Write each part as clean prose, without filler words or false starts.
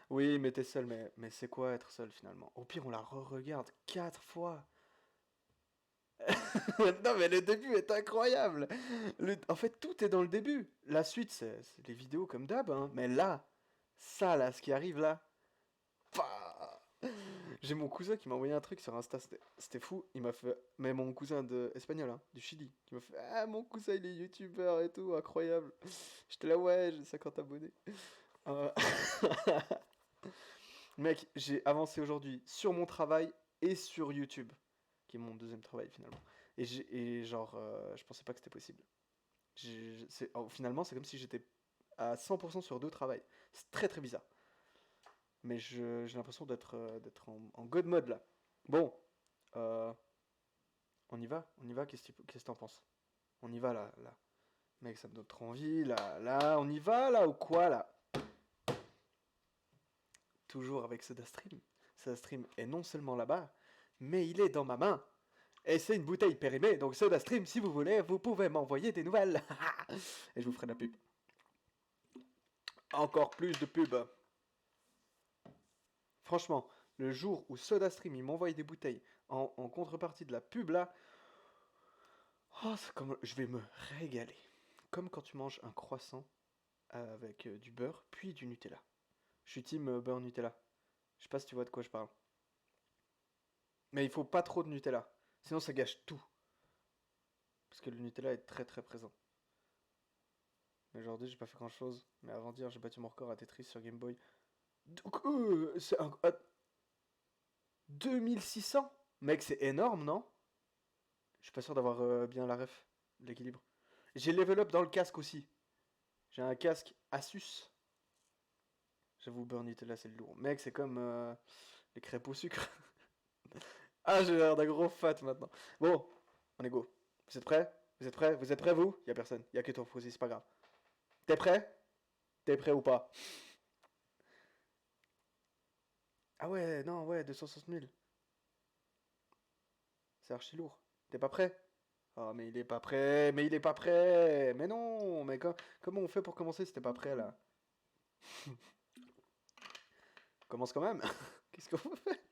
Oui, mais t'es seul, mais c'est quoi être seul finalement? Au pire, on la re-regarde 4 fois. Non, mais le début est incroyable. En fait, tout est dans le début. La suite, c'est les vidéos comme d'hab, hein. Mais là, ça, là, ce qui arrive là, pah. J'ai mon cousin qui m'a envoyé un truc sur Insta, c'était fou. Il m'a fait, mais mon cousin espagnol, hein, du Chili, qui m'a fait, ah, mon cousin, il est youtubeur et tout, incroyable. J'étais là, ouais, j'ai 50 abonnés. Euh, Mec, j'ai avancé aujourd'hui sur mon travail et sur YouTube, qui est mon deuxième travail finalement. Et genre, je pensais pas que c'était possible. Finalement, c'est comme si j'étais à 100% sur deux travails. C'est très très bizarre. Mais j'ai l'impression d'être en God mode là. Bon, euh, on y va, qu'est-ce que t'en penses? On y va là, là. Mec, ça me donne trop envie, là, là, on y va là ou quoi là? Toujours avec SodaStream. SodaStream est non seulement là-bas, mais il est dans ma main. Et c'est une bouteille périmée, donc SodaStream, si vous voulez, vous pouvez m'envoyer des nouvelles. Et je vous ferai de la pub. Encore plus de pub. Franchement, le jour où SodaStream il m'envoie des bouteilles en contrepartie de la pub là, oh, comme, je vais me régaler. Comme quand tu manges un croissant avec du beurre, puis du Nutella. Je suis team beurre Nutella. Je sais pas si tu vois de quoi je parle. Mais il faut pas trop de Nutella. Sinon ça gâche tout. Parce que le Nutella est très très présent. Mais aujourd'hui j'ai pas fait grand chose. Mais avant dire j'ai battu mon record à Tetris sur Game Boy. Donc, c'est un... 2600. Mec, c'est énorme, non? Je suis pas sûr d'avoir bien la ref, l'équilibre. J'ai level up dans le casque aussi. J'ai un casque Asus. J'avoue, Burn Nutella, c'est lourd. Mec, c'est comme les crêpes au sucre. Ah, j'ai l'air d'un gros fat maintenant. Bon, on est go. Vous êtes prêts? Vous êtes prêts? Vous êtes prêts, vous? Y a personne. Y a que toi, Frozy, c'est pas grave. T'es prêt? T'es prêt ou pas? Ah ouais, non, ouais, 260 000. C'est archi lourd. T'es pas prêt? Oh, mais il est pas prêt, mais il est pas prêt. Mais non, mais comment on fait pour commencer si t'es pas prêt là? Commence quand même. Qu'est-ce qu'on fait?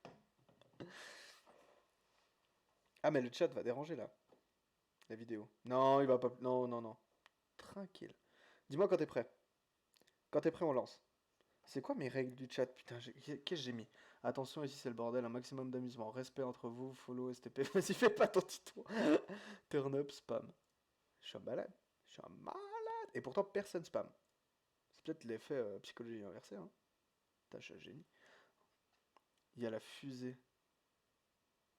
Ah, mais le chat va déranger là, la vidéo. Non, il va pas. Non, non, non. Tranquille. Dis-moi quand t'es prêt. Quand t'es prêt, on lance. C'est quoi mes règles du chat? Putain, qu'est-ce que j'ai mis? Attention, ici c'est le bordel, un maximum d'amusement. Respect entre vous, follow, STP. Vas-y, fais pas ton titre. Turn up, spam. Je suis un malade. Je suis un malade. Et pourtant, personne spam. C'est peut-être l'effet psychologie inversée, hein. Putain, je suis un génie. Il y a la fusée.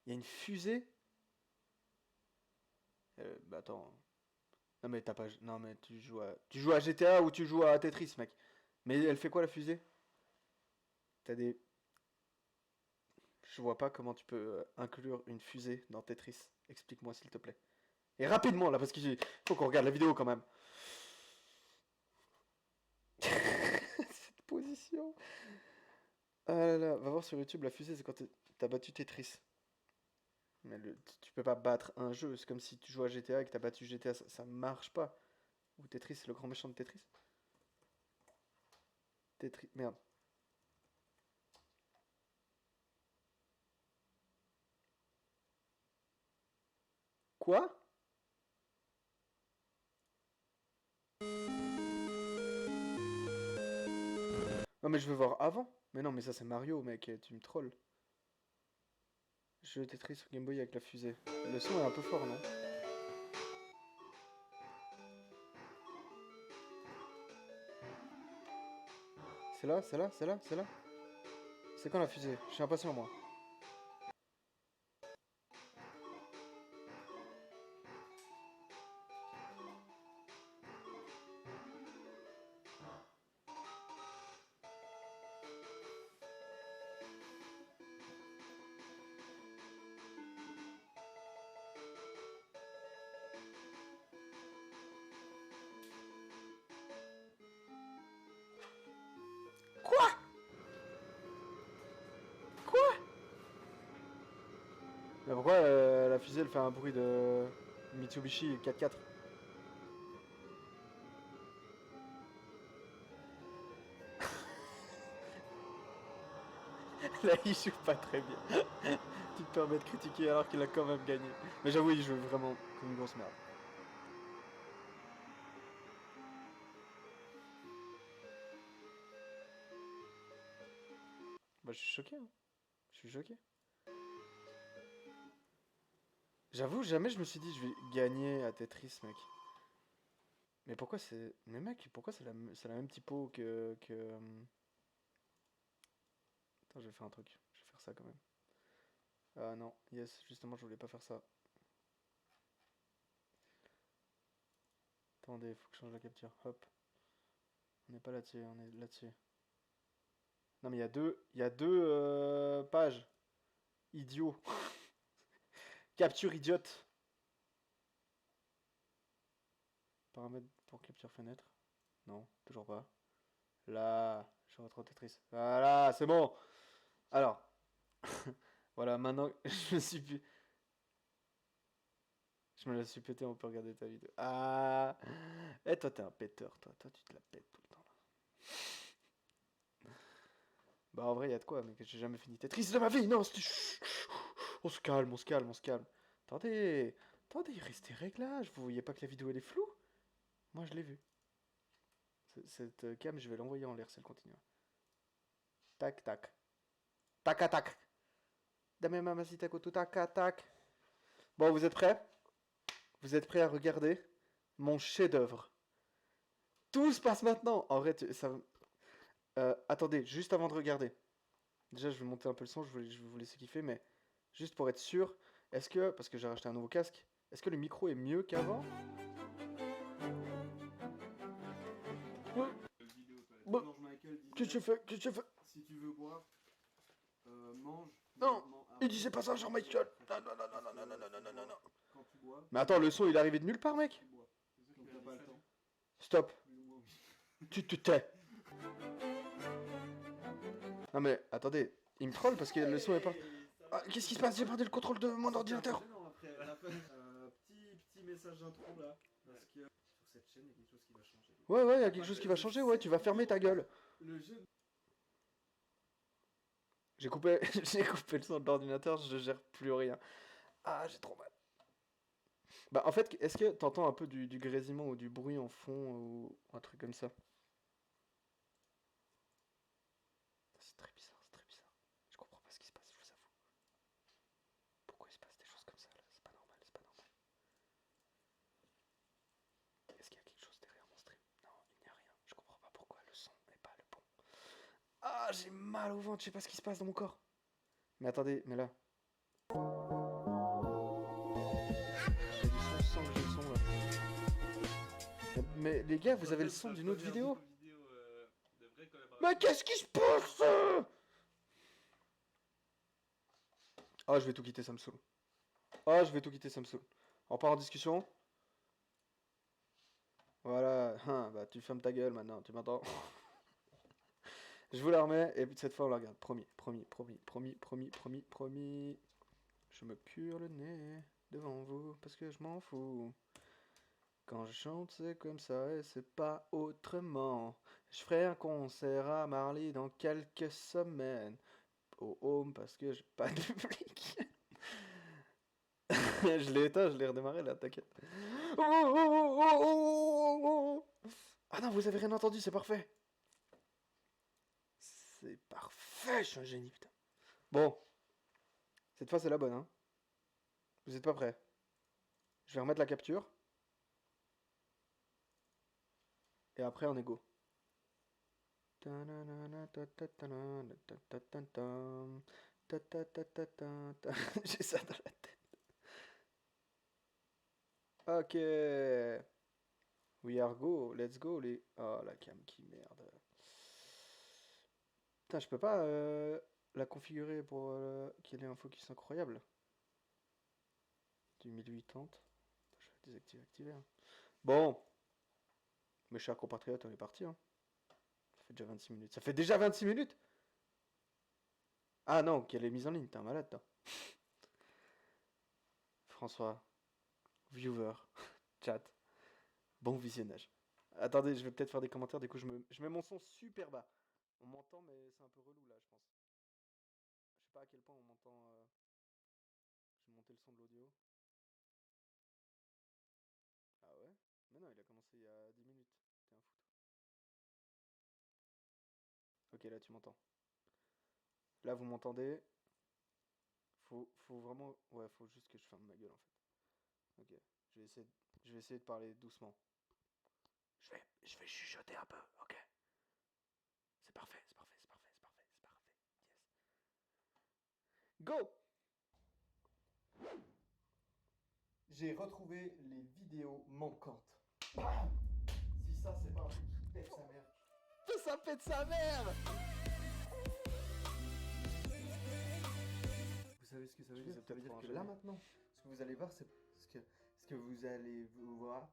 Il y a une fusée? Bah attends. Non mais t'as pas. Non mais Tu joues à GTA ou tu joues à Tetris, mec. Mais elle fait quoi la fusée? T'as des. Je vois pas comment tu peux inclure une fusée dans Tetris. Explique-moi s'il te plaît. Et rapidement là, parce qu'il faut qu'on regarde la vidéo quand même. Cette position. Ah là là, va voir sur YouTube, la fusée c'est quand t'as battu Tetris. Mais tu peux pas battre un jeu, c'est comme si tu joues à GTA et que t'as battu GTA, ça marche pas. Ou Tetris, c'est le grand méchant de Tetris. Tetris, merde. Quoi? Non mais je veux voir avant. Mais non mais ça c'est Mario mec, tu me trolls. Jeu Tetris sur Game Boy avec la fusée. Le son est un peu fort non? C'est là, c'est là, c'est là, c'est là. C'est quand la fusée? Je suis impatient moi. Quoi? Quoi? Mais pourquoi la fusée elle fait un bruit de Mitsubishi 4x4? Là, il joue pas très bien. Tu te permets de critiquer alors qu'il a quand même gagné. Mais j'avoue, il joue vraiment comme une grosse merde. Bah, je suis choqué, hein. Je suis choqué. J'avoue, jamais je me suis dit je vais gagner à Tetris, mec. Mais pourquoi c'est. Mais mec, pourquoi c'est la même typo Attends, je vais faire un truc. Je vais faire ça quand même. Ah non, yes, justement, je voulais pas faire ça. Attendez, faut que je change la capture. Hop. On n'est pas là-dessus, on est là-dessus. Non, mais il y a deux pages. Idiot. Capture idiote. Paramètres pour capture fenêtre. Non, toujours pas. Là, je retrouve Tetris. Voilà, c'est bon. Alors, voilà, maintenant, je me la suis pété, on peut regarder ta vidéo. Ah, et toi, t'es un péteur, toi. Toi, tu te la pètes tout le temps, là. Bah, en vrai, y a de quoi, mec. J'ai jamais fini Tetris de ma vie. Non, on se calme, on se calme, on se calme. Attendez, attendez, restez réglages. Vous voyez pas que la vidéo, elle est floue? Moi, je l'ai vue. Cette cam, je vais l'envoyer en l'air si elle continue. Tac, tac. Tac, à tac. Dame mamacita koto, tac, à tac. Bon, vous êtes prêts? Vous êtes prêts à regarder mon chef-d'œuvre? Tout se passe maintenant. En vrai, ça. Attendez, juste avant de regarder. Déjà, je vais monter un peu le son, je vais vous laisser kiffer, mais juste pour être sûr, est-ce que, parce que j'ai racheté un nouveau casque, est-ce que le micro est mieux qu'avant? Ouais. Bon, George Michael qu'est-ce que disait tu fais? Qu'est-ce que tu fais? si tu veux boire, mange. Non, il Après, disait pas ça, Jean-Michel. Non, non, non, parce non, non, non, que non, non, non, non, non. quand tu bois, Mais attends, le son, il est arrivé de nulle part, mec. tu bois. Donc t'as pas le temps. Stop. Plus ou moins, oui. Tu te tais. Non mais attendez, il me troll parce que le son est pas. Ah, qu'est-ce qui se passe? J'ai perdu le contrôle de mon ordinateur. Non, après, à la fin, petit message d'intro là. Parce que sur cette chaîne, il y a quelque chose qui va changer. Ouais, ouais, il y a quelque chose qui va changer, ouais, tu vas fermer ta gueule. Le jeu. J'ai coupé, j'ai coupé le son de l'ordinateur, je gère plus rien. Ah, j'ai trop mal. Bah, en fait, est-ce que t'entends un peu du grésillement ou du bruit en fond ou un truc comme ça? C'est très bizarre, c'est très bizarre. Je comprends pas ce qui se passe, je vous avoue. Pourquoi il se passe des choses comme ça là? C'est pas normal, c'est pas normal. Est-ce qu'il y a quelque chose derrière mon stream? Non, il n'y a rien. Je comprends pas pourquoi le son n'est pas le bon. Ah, j'ai mal au ventre, je sais pas ce qui se passe dans mon corps. Mais attendez, mais là. J'ai du son sans que j'ai le son là. Mais les gars, vous avez le son d'une autre vidéo? Mais qu'est-ce qui se passe? Ah, je vais tout quitter, ça me saoule. Ah, je vais tout quitter, ça me saoule. On part en discussion. Voilà, hein, bah tu fermes ta gueule maintenant, tu m'entends? Je vous la remets, et cette fois on la regarde. Promis, promis, promis, promis, promis, promis, promis. Je me cure le nez devant vous, parce que je m'en fous. Quand je chante, c'est comme ça et c'est pas autrement. Je ferai un concert à Marly dans quelques semaines. Au home, parce que j'ai pas de public. Je l'ai éteint, je l'ai redémarré là, t'inquiète. Oh, oh, oh, oh, oh, oh, oh. Ah non, vous avez rien entendu, c'est parfait. C'est parfait, je suis un génie, putain. Bon, cette fois c'est la bonne, hein. Vous êtes pas prêts? Je vais remettre la capture. Et après on est go. J'ai ça dans la tête. Ok. We are go. Let's go les. Oh la cam qui merde. Putain, je peux pas la configurer pour qu'il y ait un focus incroyable. Du 1080. Je vais désactiver, activer. Hein. Bon. Mes chers compatriotes, on est parti. Hein. Ça fait déjà 26 minutes. Ça fait déjà 26 minutes? Ah non, qu'elle est mise en ligne. T'es un malade, toi. François, viewer, chat, bon visionnage. Attendez, je vais peut-être faire des commentaires, du coup je mets mon son super bas. On m'entend mais c'est un peu relou là je pense. pas à quel point on m'entend. Je vais monter le son de l'audio. Ah ouais? Mais non, il a commencé il y a 10 minutes. T'es un fou, toi. Ok, là tu m'entends. Là vous m'entendez. Faut vraiment. Ouais, faut juste que je ferme ma gueule en fait. Ok, je vais essayer de parler doucement. Je vais chuchoter un peu, ok? C'est parfait, c'est parfait, c'est parfait, c'est parfait, c'est parfait. Yes. Go! J'ai retrouvé les vidéos manquantes. Si ça, c'est pas un truc qui pète sa mère. Ça pète sa mère! Vous savez ce que ça veut Je dire? vous ai Ça veut peut-être dire trop que enjaillé. là maintenant, ce que vous allez voir, c'est ce que vous allez voir.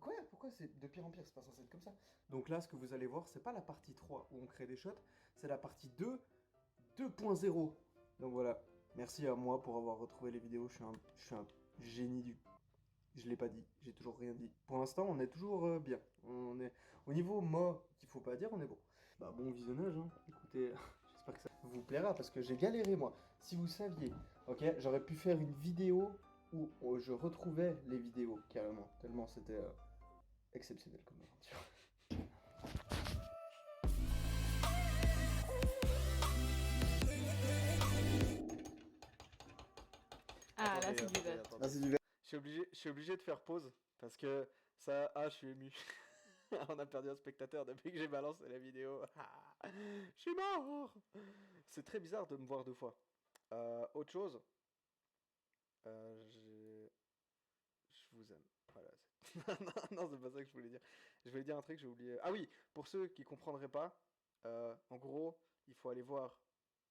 Quoi? Pourquoi c'est de pire en pire? C'est pas censé être comme ça. Donc là, ce que vous allez voir, c'est pas la partie 3 où on crée des shots, c'est la partie 2, 2.0. Donc voilà. Merci à moi pour avoir retrouvé les vidéos. Je suis un génie du. Je l'ai pas dit, j'ai toujours rien dit. Pour l'instant, on est toujours bien. On est au niveau mot qu'il faut pas dire, on est bon. Bah bon visionnage, hein. Écoutez, j'espère que ça vous plaira parce que j'ai galéré moi. Si vous saviez, ok, j'aurais pu faire une vidéo où je retrouvais les vidéos carrément, tellement c'était exceptionnel comme aventure. Ah, là, Attendez, c'est du attendez, verre. attendez. c'est du verre. Je suis obligé de faire pause parce que ça. Ah, je suis ému. On a perdu un spectateur depuis que j'ai balancé la vidéo. Ah, je suis mort! C'est très bizarre de me voir deux fois. Autre chose. Je vous aime. Voilà. Non, non, c'est pas ça que je voulais dire. Je voulais dire un truc, j'ai oublié. Ah oui, pour ceux qui comprendraient pas, en gros, il faut aller voir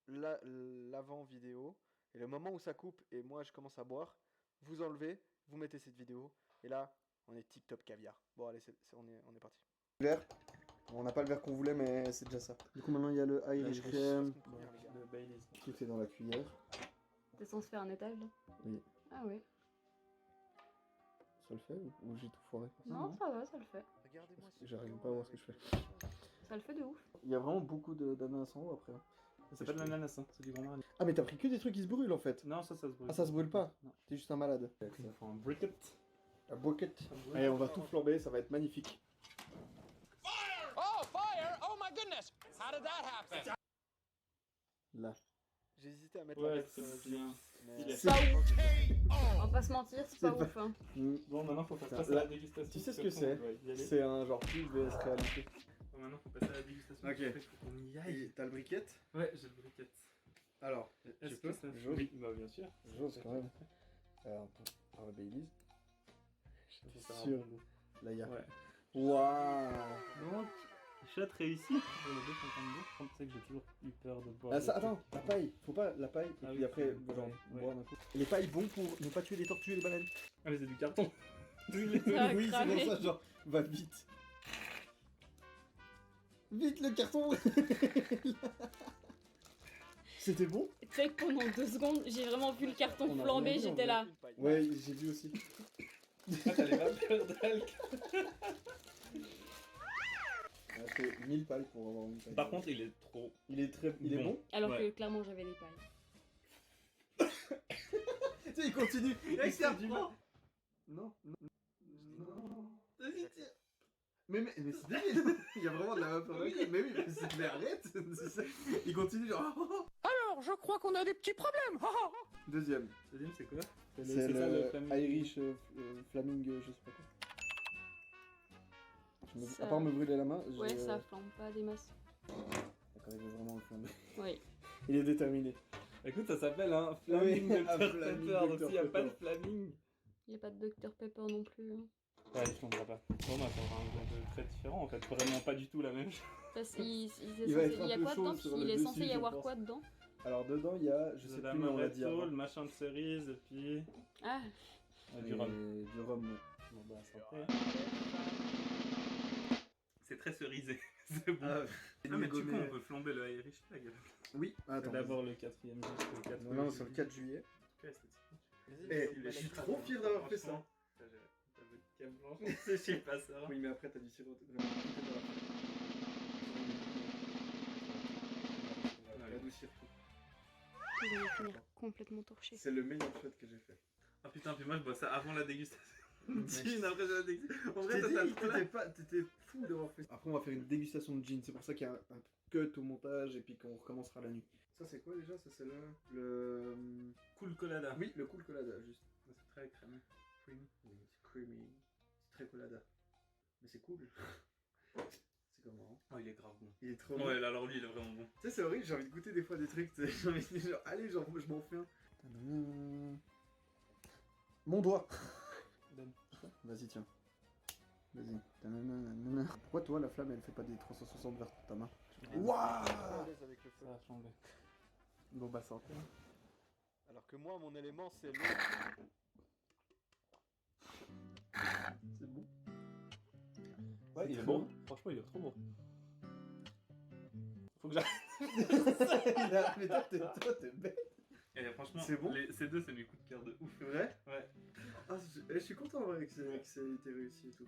l'avant vidéo et le moment où ça coupe et moi je commence à boire, vous enlevez, vous mettez cette vidéo et là, on est tip top caviar. Bon, allez, on est parti. Verre. On n'a pas le verre qu'on voulait, mais c'est déjà ça. Du coup, maintenant il y a le Irish je me Cream suis pas les gars. Le Baileys. qui est dans la cuillère. T'es censé faire un étage là? Oui. Ah ouais. Ça le fait ou j'ai tout foiré? Non, ça va, ça le fait. Regardez-moi ce J'arrive dos pas à voir ce que avec je fais. les choses. Ça le fait de ouf. Il y a vraiment beaucoup d'ananas en haut après. C'est pas de l'ananas, hein, c'est du grand marnier. Ah mais t'as pris que des trucs qui se brûlent en fait. Non, ça se brûle. Ah ça se brûle pas. Non. T'es juste un malade. Il faut un briquet. La bucket. Allez on va tout flamber, ça va être magnifique. Oh, fire! Oh my goodness! How did that happen? Là. J'ai hésité à mettre Ouais, la c'est bête, bien. mais- Il est- Pas ouf. On va pas se mentir, c'est pas C'est ouf. Hein. Bon, maintenant faut faire Putain, passer à là, la dégustation. tu sais ce Comme que ça, c'est? on doit y aller. C'est un genre plus vs réalité. Bon, maintenant faut passer à la dégustation. Ok. Après, faut qu'on y aille. T'as le briquet? Ouais, j'ai le briquet. Alors, Est-ce que ça J'ose. Oui, bah bien sûr. J'ose quand même. On va Baileys. Ça J'étais sera un sûr. bon goût. Là il y a. Ouais. Waouh. Donc, shot réussi. Pour le 2,52. C'est pour ça que j'ai toujours eu peur de boire. Ah, ça, le attends, truc. la paille, faut pas la paille, et Ah puis oui, après, c'est- genre, ouais. boire d'un coup. Les pailles bons pour ne pas tuer les tortues et les baleines. Ah, mais c'est du carton. Ça va Oui, c'est cramer. pour ça, genre, va vite. Vite le carton. C'était bon? Tu sais que pendant 2 secondes, j'ai vraiment vu le carton On a flamber, rien dit, j'étais on là. Une paille. Ouais, j'ai vu aussi. Ah, t'as les vapeurs d'alc. On a fait 1000 pailles pour avoir une paille. Par contre, il est trop. il est bon. Alors Ouais. que clairement, j'avais des pailles. Tu sais, il continue. Il se se du Non, non, non. Vas-y, tire. Mais c'est débile. Il y a vraiment de la vapeur d'alcool. Mais oui, mais arrête. C'est ça. Il continue genre. Alors, je crois qu'on a des petits problèmes. Deuxième. Deuxième, c'est quoi? C'est ça, le flaming. Irish Flaming, je sais pas quoi. Ça- À part me brûler la main, j'ai... Ouais, ça flambe pas des masses. D'accord, il veut vraiment le flamber. Oui. Il est déterminé. Écoute, ça s'appelle un Flaming Oui, un Dr Flaming Pepper, donc Dr s'il n'y a pas de Pepper. Flaming. Y a pas de Dr Pepper non plus. Hein. Ouais, il flambera pas. Bon, bah, ça aura un goût très différent en fait, vraiment pas du tout la même chose. Parce qu'il Il va être un y a peu quoi chaud dedans? sur Il le est dessus, censé y je avoir pense. quoi dedans? Alors dedans, il y a, je sais De la plus, mais on l'a dit amaretto, avant. le machin de cerise, et puis Ah, du rhum. Et du rhum, ouais. Bon, bah, santé. C'est très cerisé, c'est bon. Ah, mais du coup, on peut flamber le Irish Flag. Oui, attends. D'abord le 4ème jour, le 4 Non, c'est le 4 juillet. En tout cas, esthétiquement. Eh, je suis trop fier d'avoir fait ça. T'as votre cam blanche, je sais pas ça. Oui, mais après, t'as du sirop. Adoucir tout. vous allez finir complètement torché. C'est le meilleur shot que j'ai fait. Ah putain, puis moi je bois ça avant la dégustation. Gin, après j'ai la dégustation. En Je vrai, t'ai ça dit, t'a trop là. t'étais fou d'avoir fait ça. Après, on va faire une dégustation de gin. C'est pour ça qu'il y a un cut au montage et puis qu'on recommencera la nuit. Ça, c'est quoi déjà? Ça, c'est le. Cool colada. Oui, le cool colada, juste. C'est très crémeux. Creamy. Oui, c'est creamy. C'est très colada. Mais c'est cool. C'est comment? Oh, il est grave bon. Il est trop bon. Ouais, là, alors lui, il est vraiment bon. Tu sais, c'est horrible, j'ai envie de goûter des fois des trucs. J'ai envie de dire, allez, genre, je m'en fais un. Mon doigt. Vas-y, tiens. Vas-y. Tananana. Pourquoi toi, la flamme, elle fait pas des 360 vers ta main? Waouh! À l'aise avec le feu. Ça a flambé. Bon, bah, santé. Alors que moi, mon élément, c'est l'eau. C'est bon. Ouais, il est Très bon. bon. Franchement, il est trop bon. Faut que j'arrête. Mais toi, t'es bête. Et franchement, C'est bon ces deux, c'est mes coups de cœur de ouf. C'est vrai? Ouais. Ah, je suis content en vrai que ça ait été réussi et tout.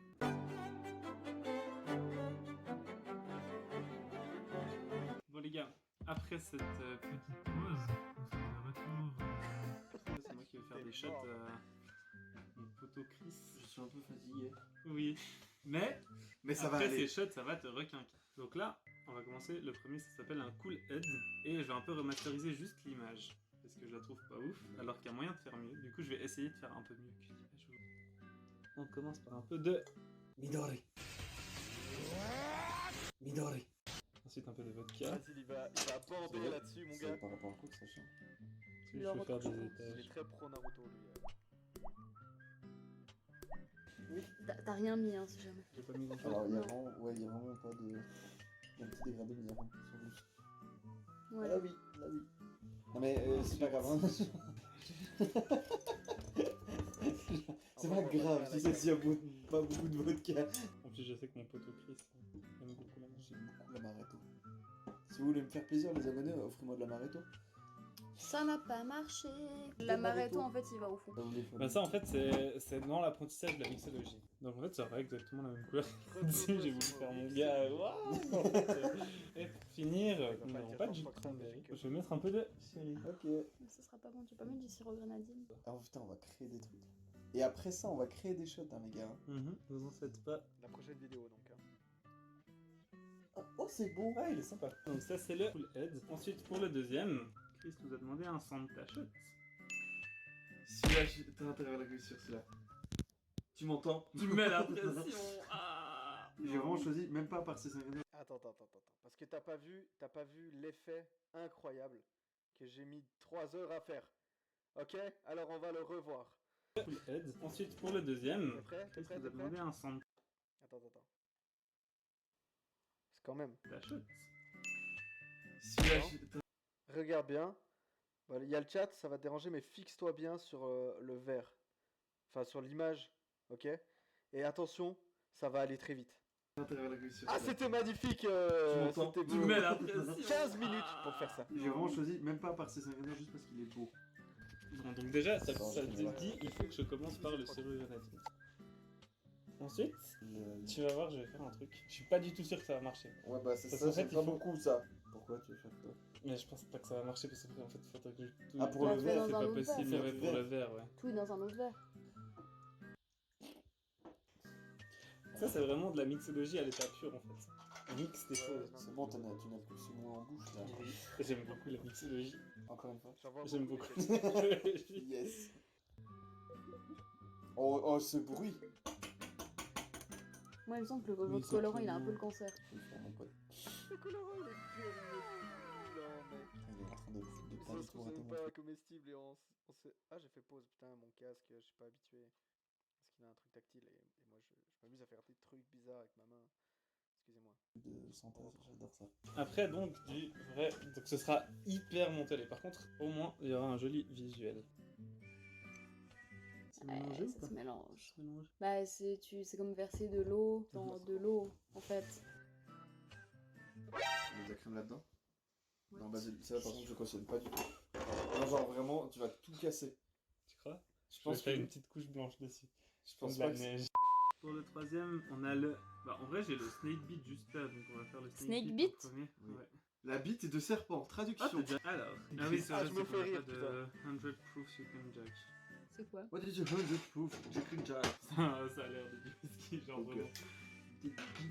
Bon, les gars, après cette petite pause, on se retrouve. C'est moi qui vais faire des shots. Mon poteau Chris. Je suis un peu fatigué. Oui. Mais Mais ça va après aller. ces shots, ça va te requinquer. Donc là, on va commencer. Le premier, ça s'appelle un Cool Head. Et je vais un peu remasteriser juste l'image. Parce que je la trouve pas ouf. Alors qu'il y a moyen de faire mieux. Du coup, je vais essayer de faire un peu mieux que l'image. On commence par un peu de Midori. Midori. Ensuite, un peu de vodka. Vas-y, il va border là-dessus, mon gars. Par rapport à quoi que ça change? Je vais faire des Il étages. est très pro Naruto, lui. T'as rien mis, hein, si jamais. J'ai pas mis grand chose. Alors, il y a Non. vraiment, ouais, il y a vraiment pas de. Il y a un petit dégradé, mais il y a rien sur rouge. Ouais. Là, oui, là, oui. Non, mais c'est pas grave, hein. C'est pas grave, tu sais, s'il y a pas beaucoup de vodka. En plus, je sais que mon poteau Chris aime beaucoup la magie. J'aime beaucoup l'amaretto. Si vous voulez me faire plaisir, les abonnés, offrez-moi de l'amaretto. Ça n'a pas marché. L'amaretto, en fait, il va au fond. Bah ça en fait c'est dans l'apprentissage de la mixologie. Donc en fait ça aurait exactement la même couleur. J'ai voulu faire mon gars. Waouh. Et pour finir, nous n'avons pas de jus de cranberry. Je vais mettre un peu de chéri. Ok. Mais ce sera pas bon, tu peux pas mettre du sirop grenadine. Alors putain, on va créer des trucs. Et après ça, on va créer des shots, hein, les gars. Vous en faites pas. La prochaine vidéo, donc. Hein. Oh, c'est beau. Ah il est sympa. Donc ça c'est le full head. Ensuite pour le deuxième, Chris nous a demandé un Santa shot. Celui-là, t'as intérêt à la réussir, celui-là. Tu m'entends? Tu mets la pression. Ah. J'ai vraiment choisi, même pas par ces ingrédients. Attends. Parce que t'as pas vu l'effet incroyable que j'ai mis 3 heures à faire. Ok? Alors on va le revoir. Full head. Ensuite pour le deuxième, T'es prêt? Chris nous a demandé un Santa Attends. C'est quand même. shot. Celui-là, Regarde bien. Voilà, il y a le chat, ça va te déranger, mais fixe-toi bien sur le vert. Enfin, sur l'image. Ok? Et attention, ça va aller très vite. t'as intérêt à la réussir. Ah, celui-là. c'était magnifique! Tu m'entends? C'était Tu beau. mets la pression. 15 minutes pour faire ça. J'ai vraiment choisi, même pas par ces ingrédients, juste parce qu'il est beau. Bon, donc déjà, ça Attends, te je connais dit, il faut que je commence par le sirop grenadine. Ensuite, tu vas voir, je vais faire un truc. Je suis pas du tout sûr que ça va marcher. Ouais, bah c'est Parce ça, qu'en fait, c'est il pas faut- beaucoup ça. Pourquoi tu veux faire ça? Mais je pense pas que ça va marcher parce qu'en fait, il faudrait que je tout. Ah, pour le c'est verre, dans un pas autre possible, verre. ouais, pour le verre, ouais. Tout est dans un autre verre. Ça, c'est vraiment de la mixologie à l'état pur en fait. On mixe des choses. C'est bon, tu n'as plus ce mot en bouche là. J'aime beaucoup la mixologie. Encore une fois. J'en vois J'aime beaucoup. beaucoup la mixologie. Yes. Oh, ce bruit. Moi, il me semble que Oui, votre c'est colorant, il a un absolument- peu le cancer. Je vais le faire, mon pote. Le colorant, il est pur, mec. Il est en train de Ça pas se du trouve, tout c'est rater même mon pas truc. comestible et on s'est... Ah, j'ai fait pause, putain, mon casque, je suis pas habitué. Parce qu'il a un truc tactile et moi, je m'amuse à faire des trucs bizarres avec ma main. Excusez-moi. De santé, j'adore ça. Après, donc, du vrai. Donc, ce sera hyper montelé. Par contre, au moins, il y aura un joli visuel. C'est mélangé ou ça pas? se mélange. C'est mélangé. Bah, c'est comme verser de l'eau dans de l'eau, en fait. Tu mets de la crème là-dedans? Ouais. Non, vas-y, ça par contre, je cautionne pas du tout. Non, genre vraiment, tu vas tout casser. Tu crois? Je Je vais pense faire que. une petite couche blanche dessus. Je Comme pense de la pas que. neige. Pour le troisième, on a le. Bah, en vrai, j'ai le Snake Beat juste là, donc on va faire le Snake Beat Beat en premier. Oui. Ouais. La bite de serpent, Ah, traduction. t'as déjà... Alors. Ah oui, c'est Ah, vrai, je c'est me pour fais le rire, jeu de 100 Proofs You Can Jack. C'est quoi? What is your 100 proof? Chicken jack. Ça a l'air de whisky, genre Ok. vraiment.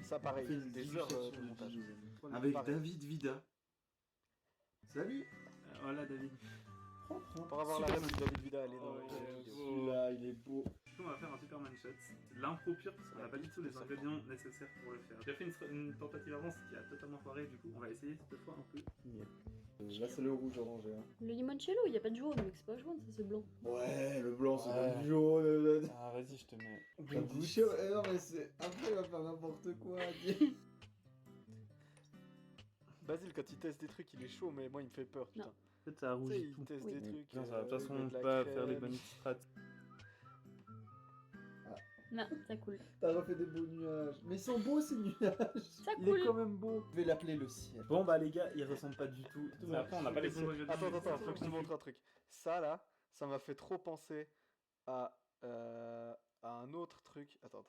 Ça, pareil, On fait une des heures dégustation de montage. gin, nos amis. Avec Pareil. David Vida. Salut. Voilà, David. Pour avoir la Superman. ref de David Vida, allez dans Oh, la vidéo. Celui-là, il est beau. Du coup, on va faire un Superman shot. C'est de l'impro pure parce qu'on n'a pas du tout les ingrédients nécessaires pour le faire. J'ai fait une tentative avant, ce qui a totalement foiré. Du coup, on va essayer cette fois un peu mieux. Là, c'est le rouge orangé. Hein. Le limoncello, il y a pas de jaune, mec, c'est pas jaune, ça c'est blanc. Ouais, le blanc, c'est Ouais. pas du jaune. Ah, vas-y, je te mets. Non, mais c'est. Après, il va faire n'importe quoi. Basile, quand il teste des trucs, il est chaud, mais moi, il me fait peur, putain. En fait, ça Tu sais, il teste Oui. des trucs. Non, ça va, de toute il façon, met on de la peut pas faire les crème. bonnes strates. Non, ça coule. T'as refait des beaux nuages. Mais ils sont beaux ces nuages. Ça Il coule. est quand même beau. Je vais l'appeler le ciel. Bon, bah, les gars, ils ressemblent pas du tout. Mais après, on n'a pas les bons ingrédients. Attends, faut que je te montre un truc. Ça, là, ça m'a fait trop penser à un autre truc. Attends.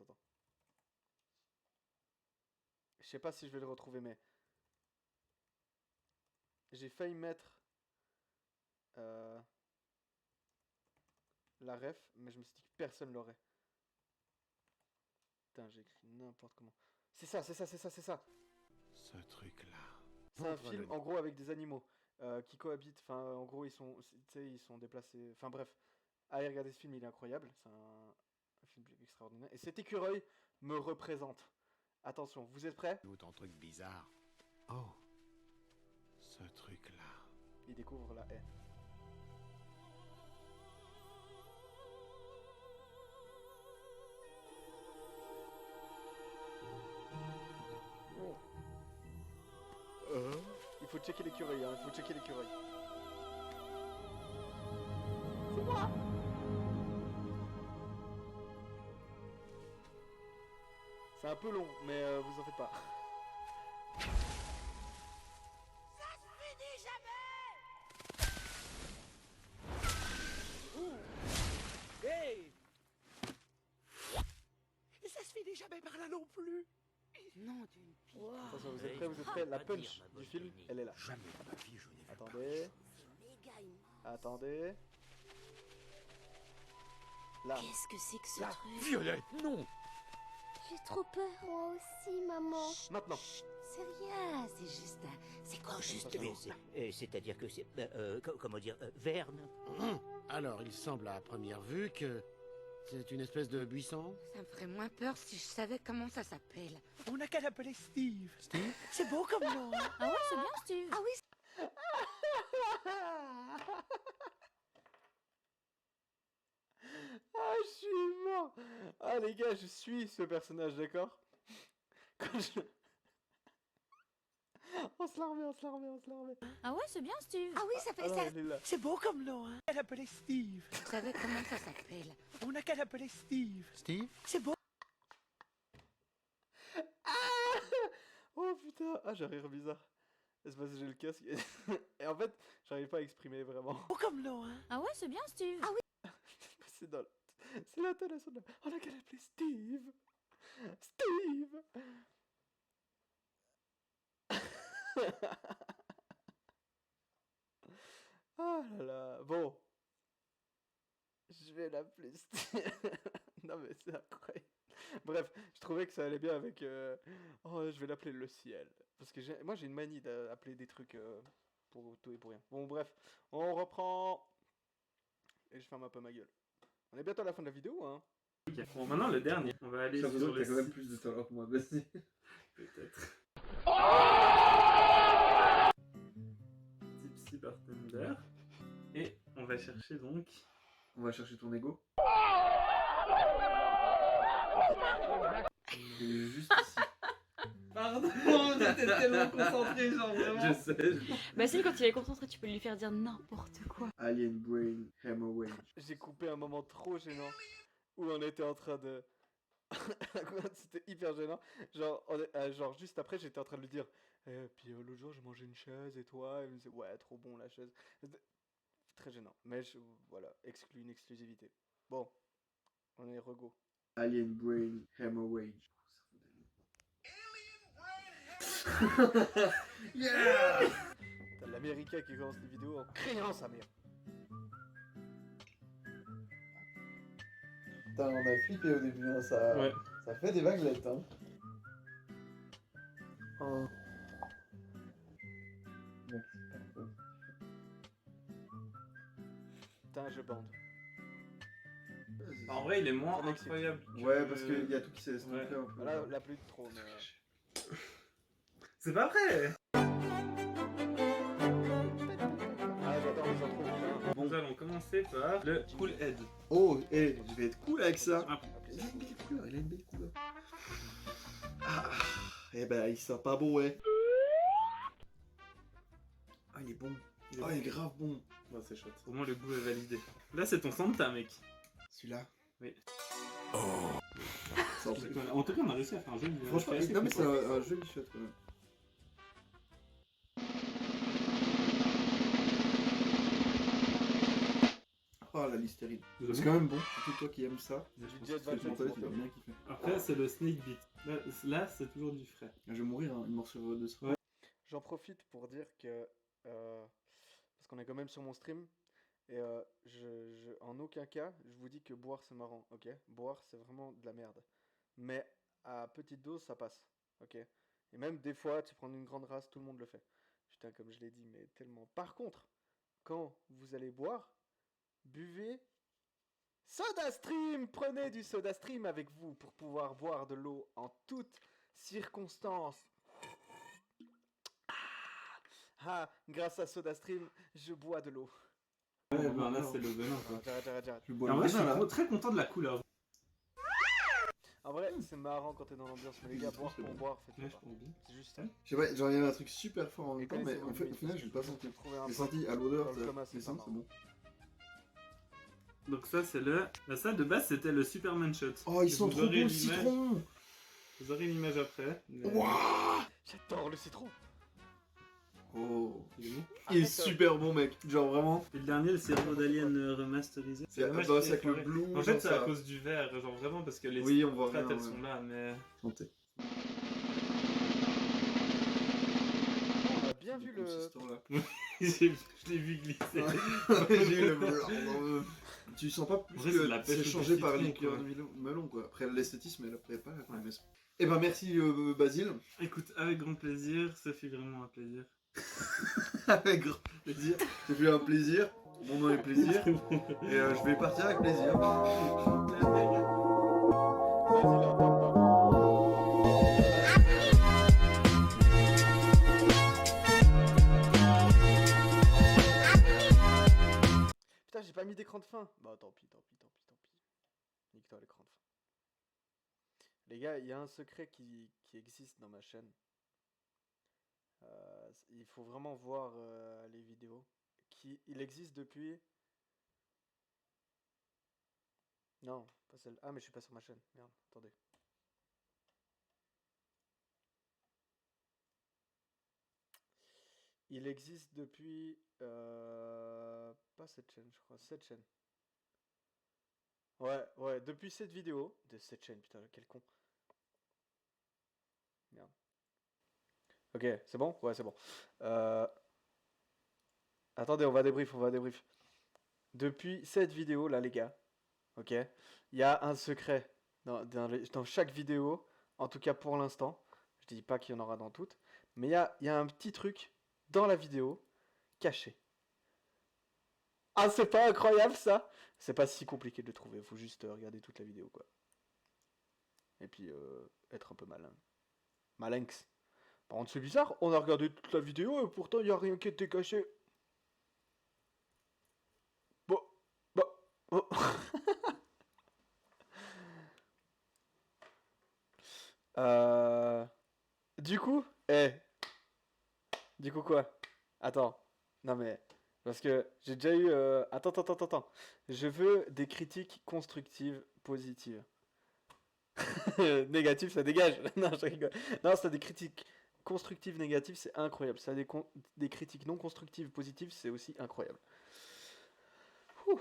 Je sais pas si je vais le retrouver, mais j'ai failli mettre la ref, mais je me suis dit que personne l'aurait. Putain, j'ai écrit n'importe comment. C'est ça. Ce truc-là. C'est un film, en gros, avec des animaux qui cohabitent. Enfin, en gros, ils sont déplacés. Enfin, bref. Allez regarder ce film, il est incroyable. C'est un film extraordinaire. Et cet écureuil me représente. Attention, vous êtes prêts? Ou ton truc bizarre. Oh. Ce truc-là. Il découvre la haie. Il faut checker l'écureuil, hein. Il faut checker l'écureuil. C'est moi! C'est un peu long, mais vous en faites pas. Et ça se finit jamais par là non plus. Non, d'une pipe. Attention, vous êtes prêts? La punch du film, elle est là. Jamais de ma vie je n'ai vu Attendez, Méga immense. attendez. Là. Qu'est-ce que c'est que ce truc? Violette, non. J'ai trop peur. Moi aussi, maman. Maintenant. C'est rien, c'est juste un... C'est quoi juste Mais C'est-à-dire que c'est... comment dire... Verne. Alors, il semble à première vue que c'est une espèce de buisson. Ça me ferait moins peur si je savais comment ça s'appelle. On n'a qu'à l'appeler Steve. Steve? C'est beau comme nom. Hein? Ah ouais, c'est bien, Steve. Ah oui, Ah, je suis mort. Ah, les gars, je suis ce personnage, d'accord? Quand je... On se la remet. Ah ouais, c'est bien, Steve. ah oui, ça fait Alors, ça. elle est là. C'est beau comme nom. Hein? Elle appelait Steve. Je savais comment ça s'appelle. On n'a qu'à l'appeler Steve. Steve? C'est beau. Oh putain, ah, j'ai un rire bizarre. C'est parce que j'ai le casque. Et en fait, j'arrive pas à exprimer vraiment. Beau comme nom. Hein? Ah ouais, c'est bien, Steve. Ah oui. C'est dans c'est l'intonation de... On a qu'à l'appeler Steve. Steve. Ah là là. Bon. Je vais l'appeler Steve. Non mais c'est incroyable. Bref, je trouvais que ça allait bien avec... Oh, je vais l'appeler le ciel. Parce que moi j'ai une manie d'appeler des trucs pour tout et pour rien. Bon bref, on reprend. Et je ferme un peu ma gueule. On est bientôt à la fin de la vidéo, hein. Bon, maintenant le dernier. On va aller J'ai l'impression sur que le t'as quand même site. plus de talent que moi, vas-y. Peut-être. Tipsy Bartender. Et on va chercher donc... On va chercher ton ego. Il est juste ici. Pardon, j'étais tellement concentré, genre vraiment. Je sais. Bah si, quand il est concentré, tu peux lui faire dire n'importe quoi. Alien Brain Hemorrhage. J'ai coupé un moment trop gênant où on était en train de... C'était hyper gênant. Genre, genre juste après, j'étais en train de lui dire puis l'autre jour, j'ai mangé une chaise et toi? Elle me disait ouais, trop bon la chaise. C'était très gênant. Mais voilà, exclu une exclusivité. Bon, on est rego. Alien Brain Hemorrhage. Yeah. T'as l'américain qui commence les vidéos en criant sa mère. Putain, on a flippé au début, hein, ça... Ouais. Ça fait des vaguelettes, hein. Oh. Mec, c'est pas cool. Putain, je bande. En vrai, il est moins Ça m'excite. incroyable. Ouais, parce qu'il y a tout qui s'est estompé Ouais. un peu. Là, la plus de trop, mais... C'est pas vrai. Ah, j'adore les intros, putain. Nous allons commencer par le Cool Head. Oh, je vais être cool avec ça. Ah, Il a une belle couleur, il a une belle couleur. Ah, eh ben, il sent pas beau, ouais. Ah, il est bon. Ah, il est grave bon. bon, c'est chouette. Au moins, le goût est validé. Là, c'est ton Santa, mec. Celui-là. Oui. Ça en fait. En tout cas, on a réussi à faire un jeu. Franchement, non, mais c'est un joli shot quand même. Oh, la listerine. C'est quand même bon, surtout toi qui aimes ça. Du Je jet pense que tu vas bien kiffer. Après, c'est le Snake Beat. Là, c'est toujours du frais. Je vais mourir, hein, une mort sur deux secondes. Ouais. J'en profite pour dire que... parce qu'on est quand même sur mon stream. Et en aucun cas, je vous dis que boire c'est marrant, ok? Boire c'est vraiment de la merde. Mais à petite dose, ça passe, ok? Et même des fois, tu prends une grande race, tout le monde le fait. Putain, comme je l'ai dit, mais tellement. Par contre, quand vous allez boire, buvez SodaStream! Prenez du SodaStream avec vous pour pouvoir boire de l'eau en toutes circonstances. Ah, grâce à SodaStream, je bois de l'eau. Ouais, ben là, c'est le venin, quoi. J'arrête. Je Et bois en le vrai, je venin, là. suis très content de la couleur. En vrai, c'est marrant quand t'es dans l'ambiance, mais les gars, boire pour boire, faites-le Ouais, je pas. pense bien. C'est juste ça. Je sais pas, genre il y avait un truc super fort en Et même temps, mais connaissez-vous en fait, le au final, je l'ai pas senti. Trouver un J'ai peu senti à l'odeur, dans le coma, c'est c'est pas ça, c'est bon. Donc ça, c'est le... Ça, de base, c'était le Superman Shot. Oh, ils Et sont vous trop aurez beaux, le l'image- citron! Vous aurez l'image après. mais- Waouh! J'adore le citron. Oh, Il est bon. il est Arrête, super bon, mec. Genre vraiment. Et le dernier, le cerveau d'Alien remasterisé. C'est dommage dans qu'il avec ait le foiré. blue. En fait, genre c'est ça- à cause du verre, genre vraiment parce que les Oui, on voit strates, rien, elles ouais. sont là, mais... Santé. On a bien vu le... Consistant-là. je l'ai vu glisser. J'ai eu le... Tu sens pas plus En vrai, c'est de la que c'est pêche au changé par citron, liqueur quoi. de melon, quoi. Après, l'esthétisme, elle après pas la mais... Eh ben, merci, Basile. Écoute, avec grand plaisir, ça fait vraiment un plaisir. Avec grand plaisir. C'est fait un plaisir. Mon nom est plaisir. Et je vais partir avec plaisir. Vas-y, là, bam, bam. Putain, j'ai pas mis d'écran de fin. Bah, tant pis. Nique-toi l'écran de fin. Les gars, il y a un secret qui existe dans ma chaîne. Il faut vraiment voir les vidéos. Il existe depuis... Non, pas celle... Ah, mais je suis pas sur ma chaîne. Merde, attendez. Il existe depuis... Pas cette chaîne, je crois. Cette chaîne. Ouais, depuis cette vidéo. De cette chaîne, putain, quel con. Merde. Ok, c'est bon? Ouais, c'est bon. Attendez, on va débrief. Depuis cette vidéo, là, les gars, ok, il y a un secret dans chaque vidéo, en tout cas pour l'instant. Je dis pas qu'il y en aura dans toutes, mais il y a un petit truc dans la vidéo caché. Ah, c'est pas incroyable, ça? C'est pas si compliqué de le trouver, faut juste regarder toute la vidéo, quoi. Et puis, être un peu malin. Malinx. Par contre, c'est bizarre, on a regardé toute la vidéo et pourtant il n'y a rien qui était caché. Oh. Du coup, du coup quoi? Attends, non mais, parce que j'ai déjà eu... Attends. Je veux des critiques constructives, positives. Négatif, ça dégage. Non, je rigole. Non, c'est des critiques constructives, négatives, c'est incroyable. Ça, des critiques non constructives, positives, c'est aussi incroyable. Ouh.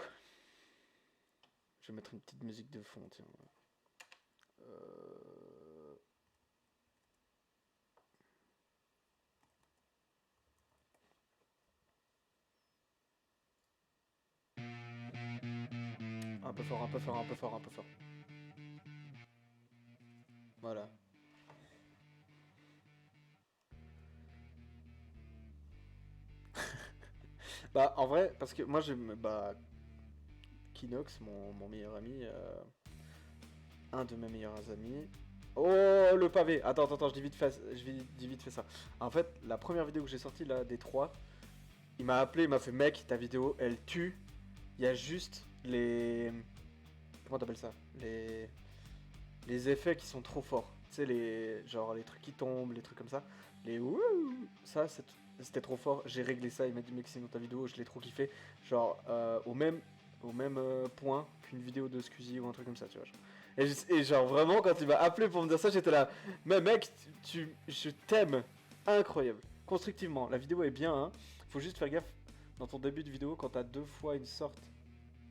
Je vais mettre une petite musique de fond, tiens. Un peu fort, un peu fort, un peu fort, un peu fort. Voilà. Bah, en vrai, parce que moi, bah, Kinox, mon meilleur ami, un de mes meilleurs amis. Oh, le pavé! Attends, attends, dis vite fait ça. En fait, la première vidéo que j'ai sortie, là, des trois, il m'a appelé, il m'a fait, mec, ta vidéo, elle tue. Il y a juste les... Comment t'appelles ça? Les effets qui sont trop forts. Tu sais, genre les trucs qui tombent, les trucs comme ça. Les ouh, ça, c'était trop fort. J'ai réglé ça, il m'a dit, mec, sinon ta vidéo, je l'ai trop kiffé. Genre, au même point qu'une vidéo de Squeezie ou un truc comme ça, tu vois. Et genre, vraiment, quand il m'a appelé pour me dire ça, j'étais là, mais mec, je t'aime. Incroyable. Constructivement, la vidéo est bien, hein. Faut juste faire gaffe dans ton début de vidéo quand t'as deux fois une sorte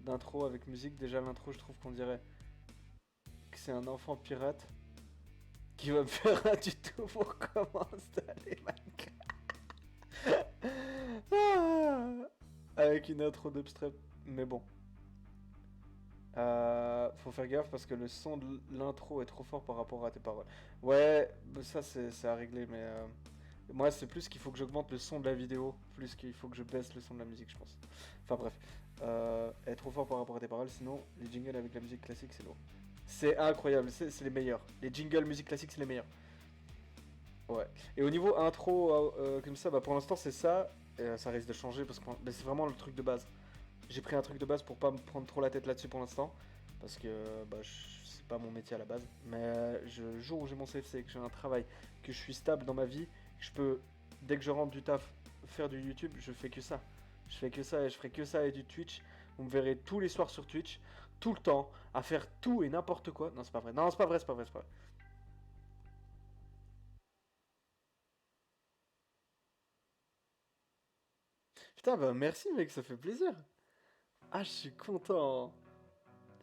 d'intro avec musique. Déjà, l'intro, je trouve qu'on dirait que c'est un enfant pirate qui va me faire un tuto pour comment installer Minecraft. Avec une intro dubstep, mais bon. Faut faire gaffe parce que le son de l'intro est trop fort par rapport à tes paroles. Ouais, ça c'est à régler, mais moi c'est plus qu'il faut que j'augmente le son de la vidéo, plus qu'il faut que je baisse le son de la musique, je pense. Enfin bref, est trop fort par rapport à tes paroles, sinon les jingles avec la musique classique c'est lourd. C'est incroyable, c'est les meilleurs. Les jingles musique classique c'est les meilleurs. Ouais. Et au niveau intro comme ça, bah pour l'instant c'est ça. Et, ça risque de changer parce que c'est vraiment le truc de base. J'ai pris un truc de base pour pas me prendre trop la tête là-dessus pour l'instant. Parce que bah, c'est pas mon métier à la base. Mais le jour où j'ai mon CFC, que j'ai un travail, que je suis stable dans ma vie, que je peux, dès que je rentre du taf, faire du YouTube, je fais que ça. Je fais que ça et je ferai que ça et du Twitch. Vous me verrez tous les soirs sur Twitch, tout le temps, à faire tout et n'importe quoi. Non, c'est pas vrai. Non, c'est pas vrai, c'est pas vrai, c'est pas vrai. Putain, bah merci mec, ça fait plaisir. Ah, je suis content.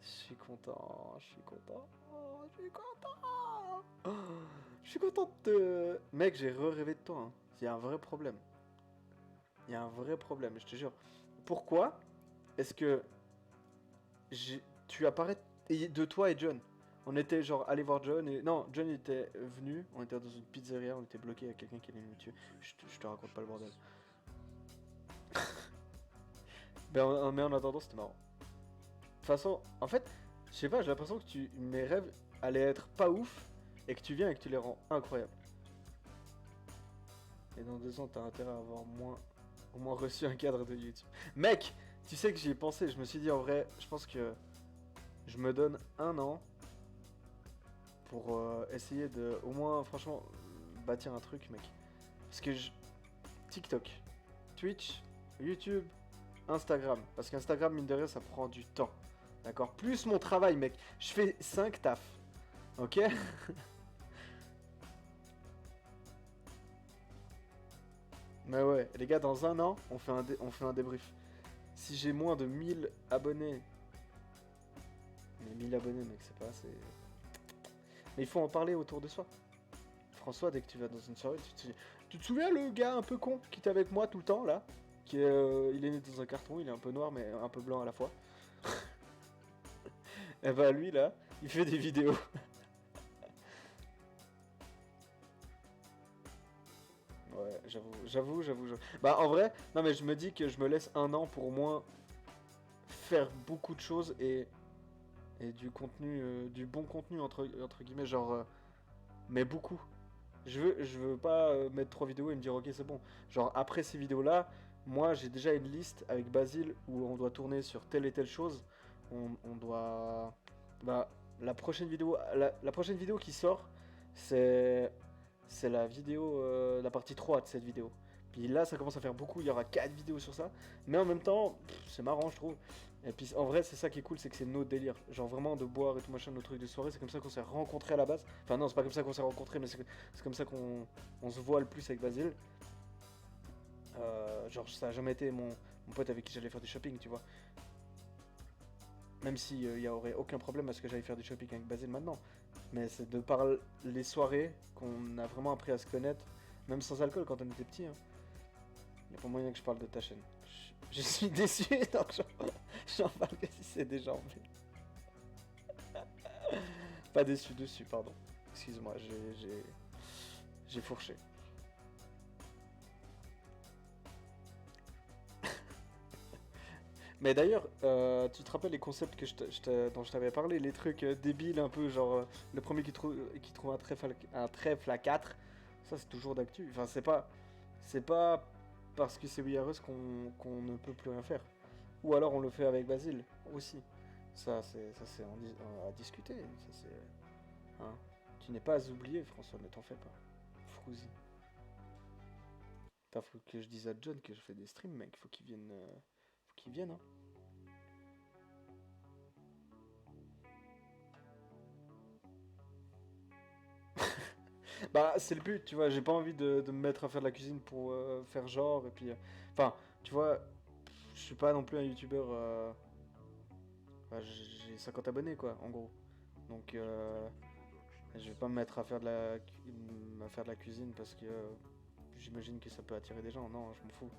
Je suis content, je suis content, je suis content. Oh, je suis content de... Mec, j'ai rêvé de toi. Hein. Il y a un vrai problème. Il y a un vrai problème, je te jure. Pourquoi est-ce que tu apparais de toi et John? On était genre allé voir John et... Non, John était venu, on était dans une pizzeria, on était bloqué à quelqu'un qui allait nous tuer. Je te raconte pas le bordel. Mais en attendant, c'était marrant. De toute façon, en fait, je sais pas, j'ai l'impression que mes rêves allaient être pas ouf et que tu viens et que tu les rends incroyables. Et dans 2 ans, t'as intérêt à avoir au moins reçu un cadre de YouTube. Mec, tu sais que j'y ai pensé, je me suis dit en vrai, je pense que je me donne 1 an pour essayer de, au moins, franchement, bâtir un truc, mec. Parce que TikTok, Twitch, YouTube, Instagram. Parce qu'Instagram, mine de rien, ça prend du temps. D'accord? Plus mon travail, mec. Je fais 5 tafs. Ok? Mais ouais, les gars, dans 1 an, on fait un débrief. Si j'ai moins de 1000 abonnés... Mais 1000 abonnés, mec, c'est pas assez... Mais il faut en parler autour de soi. François, dès que tu vas dans une soirée, tu te souviens le gars un peu con qui était avec moi tout le temps, là? Il est né dans un carton, il est un peu noir, mais un peu blanc à la fois. Et bah lui, là, il fait des vidéos. Ouais, j'avoue. Bah en vrai, non mais je me dis que je me laisse 1 an pour au moins faire beaucoup de choses et du contenu, du bon contenu entre guillemets, genre, mais beaucoup. Je veux pas mettre 3 vidéos et me dire ok c'est bon. Genre après ces vidéos là, moi j'ai déjà une liste avec Basile où on doit tourner sur telle et telle chose. On doit... Bah la prochaine vidéo qui sort, c'est la vidéo, la partie 3 de cette vidéo. Puis là ça commence à faire beaucoup, il y aura 4 vidéos sur ça. Mais en même temps, c'est marrant je trouve. Et puis en vrai c'est ça qui est cool, c'est que c'est nos délires. Genre vraiment de boire et tout machin, nos trucs de soirée, c'est comme ça qu'on s'est rencontrés à la base. Enfin non, c'est pas comme ça qu'on s'est rencontrés, mais c'est comme ça qu'on se voit le plus avec Basile. Genre ça a jamais été mon pote avec qui j'allais faire du shopping, tu vois. Même si il y aurait aucun problème à ce que j'aille faire du shopping avec Basile maintenant. Mais c'est de par les soirées qu'on a vraiment appris à se connaître, même sans alcool quand on était petit. Hein. Il n'y a pas moyen que je parle de ta chaîne. Je suis déçu, donc j'en parle que si c'est déjà en fait. Pas déçu, dessus, pardon. Excuse-moi, j'ai fourché. Mais d'ailleurs, tu te rappelles les concepts que dont je t'avais parlé, les trucs débiles un peu, genre le premier qui trouve un trèfle à 4, ça c'est toujours d'actu. Enfin, c'est pas parce que c'est WeHeroes qu'on ne peut plus rien faire. Ou alors on le fait avec Basile aussi. Ça c'est à discuter. Ça c'est, hein. Tu n'es pas oublié, François, ne t'en fais pas. Frouzi. Enfin, faut que je dise à John que je fais des streams, mec. Faut qu'il vienne, hein. Bah, c'est le but, tu vois. J'ai pas envie de me mettre à faire de la cuisine pour faire genre. Et puis, enfin, tu vois, je suis pas non plus un youtubeur. Enfin, j'ai 50 abonnés, quoi, en gros. Donc, je vais pas me mettre à faire à faire de la cuisine parce que j'imagine que ça peut attirer des gens. Non, je m'en fous.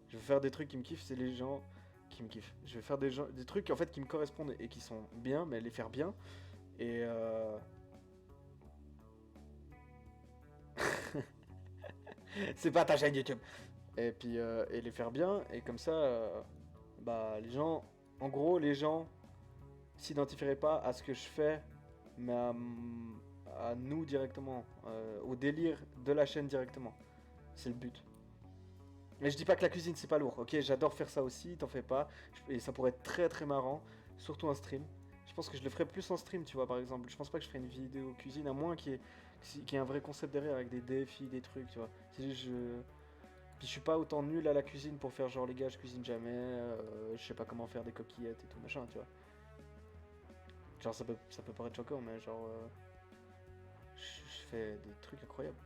Je vais faire des trucs qui me kiffent, c'est les gens qui me kiffent. Je vais faire des trucs en fait qui me correspondent et qui sont bien, mais les faire bien. Et c'est pas ta chaîne YouTube. Et puis et les faire bien et comme ça, bah les gens, en gros les gens s'identifieraient pas à ce que je fais, mais à nous directement, au délire de la chaîne directement. C'est le but. Mais je dis pas que la cuisine c'est pas lourd, ok, j'adore faire ça aussi, t'en fais pas, et ça pourrait être très très marrant, surtout en stream. Je pense que je le ferais plus en stream, tu vois, par exemple. Je pense pas que je ferais une vidéo cuisine, à moins qu'il y ait un vrai concept derrière avec des défis, des trucs, tu vois. Puis je suis pas autant nul à la cuisine pour faire genre les gars, je cuisine jamais, je sais pas comment faire des coquillettes et tout machin, tu vois. Genre ça peut paraître choquant, mais genre je fais des trucs incroyables.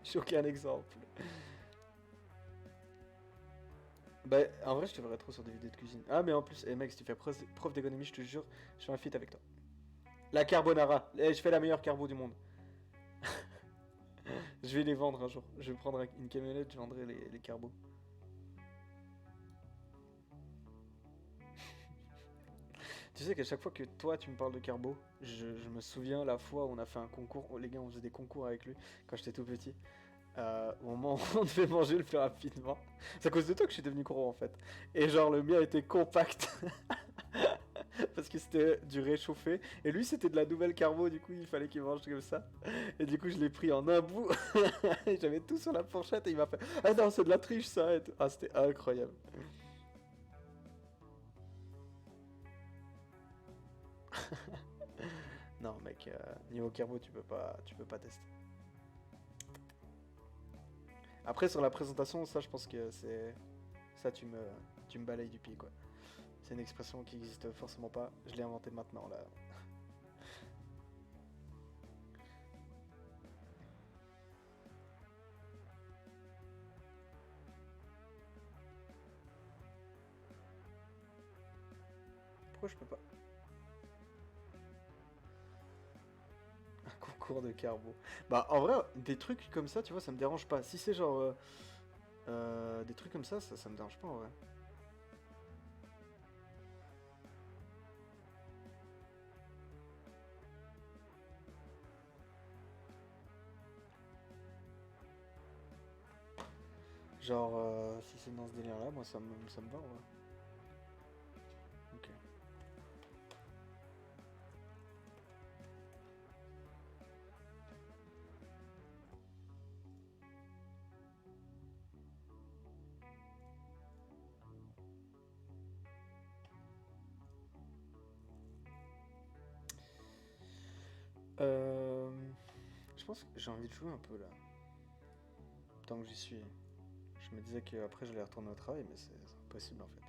J'ai aucun exemple. Bah, en vrai, je te verrais trop sur des vidéos de cuisine. Ah, mais en plus, mec, si tu fais prof d'économie, je te jure, je fais un feat avec toi. La carbonara. Je fais la meilleure carbo du monde. Je vais les vendre un jour. Je vais prendre une camionnette, je vendrai les carbos. Tu sais qu'à chaque fois que toi, tu me parles de carbo, je me souviens la fois où on a fait un concours. Oh, les gars, on faisait des concours avec lui quand j'étais tout petit. Au moment où on devait manger le plus rapidement. C'est à cause de toi que je suis devenu gros en fait. Et genre le mien était compact. Parce que c'était du réchauffé. Et lui c'était de la nouvelle carbo, du coup il fallait qu'il mange comme ça. Et du coup je l'ai pris en un bout. Et j'avais tout sur la fourchette et il m'a fait ah non c'est de la triche ça. Et tout. Ah c'était incroyable. Non mec, niveau carbo tu peux pas tester. Après sur la présentation, ça je pense que c'est... Ça tu me balayes du pied quoi. C'est une expression qui existe forcément pas. Je l'ai inventée maintenant là. Pourquoi je peux pas? Un concours de carbo. Bah en vrai, des trucs comme ça, tu vois, ça me dérange pas. Si c'est genre des trucs comme ça me dérange pas en vrai. Genre si c'est dans ce délire là, moi ça me va en vrai. Ok. Euh, je pense que j'ai envie de jouer un peu là. Tant que j'y suis. Je me disais qu'après j'allais retourner au travail, mais c'est impossible en fait.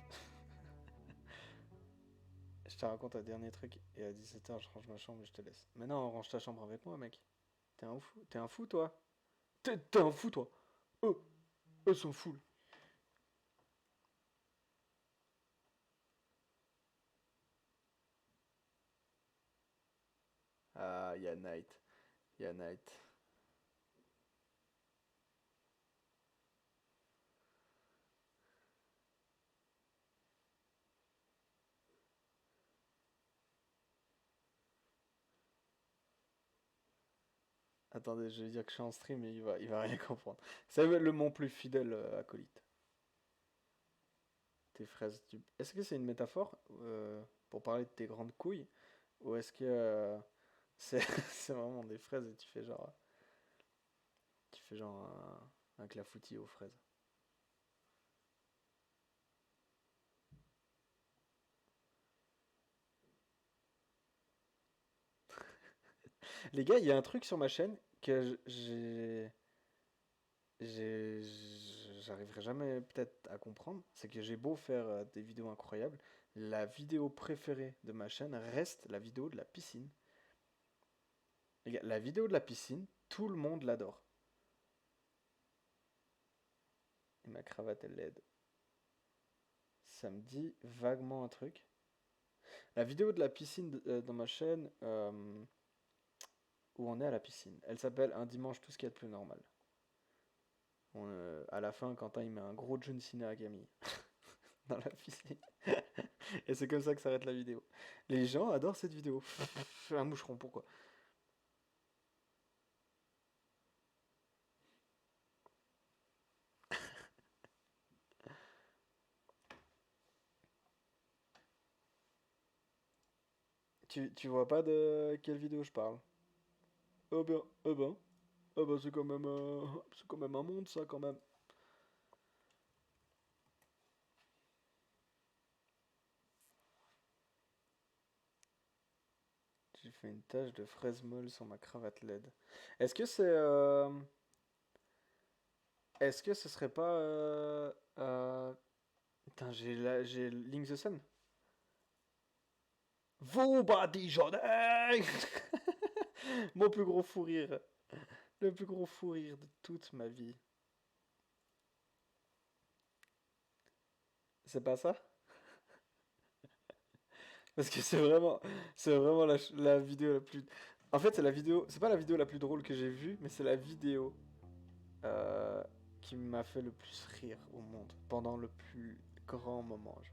Je te raconte un dernier truc et à 17h je range ma chambre et je te laisse. Mais non, range ta chambre avec moi, mec. T'es un fou, toi. T'es un fou, toi. Eux, eux sont fous. Ah, y'a Night. Y'a Night. Attendez, je vais dire que je suis en stream et il va rien comprendre. C'est le mon plus fidèle acolyte. Tes fraises. Est-ce que c'est une métaphore pour parler de tes grandes couilles? Ou est-ce que c'est c'est vraiment des fraises et tu fais genre un clafoutis aux fraises? Les gars, il y a un truc sur ma chaîne que j'arriverai jamais peut-être à comprendre, c'est que j'ai beau faire des vidéos incroyables, la vidéo préférée de ma chaîne reste la vidéo de la piscine. Les gars, la vidéo de la piscine, tout le monde l'adore. Et ma cravate, elle l'aide. Ça me dit vaguement un truc. La vidéo de la piscine dans ma chaîne, où on est à la piscine, elle s'appelle Un dimanche tout ce qu'il y a de plus normal. À la fin, Quentin il met un gros John Cena à Camille dans la piscine. Et c'est comme ça que s'arrête la vidéo. Les gens adorent cette vidéo. Un moucheron, pourquoi? Tu vois pas de quelle vidéo je parle? Oh ben, c'est quand même un monde ça quand même. J'ai fait une tache de fraise molle sur ma cravate LED. Est-ce que est-ce que ce serait pas Putain, j'ai Link the Sun. Vous badigeonnez. Mon plus gros fou rire. Le plus gros fou rire de toute ma vie. C'est pas ça? Parce que c'est vraiment la vidéo la plus. En fait, c'est pas la vidéo la plus drôle que j'ai vue, mais c'est la vidéo euh, qui m'a fait le plus rire au monde pendant le plus grand moment. Genre.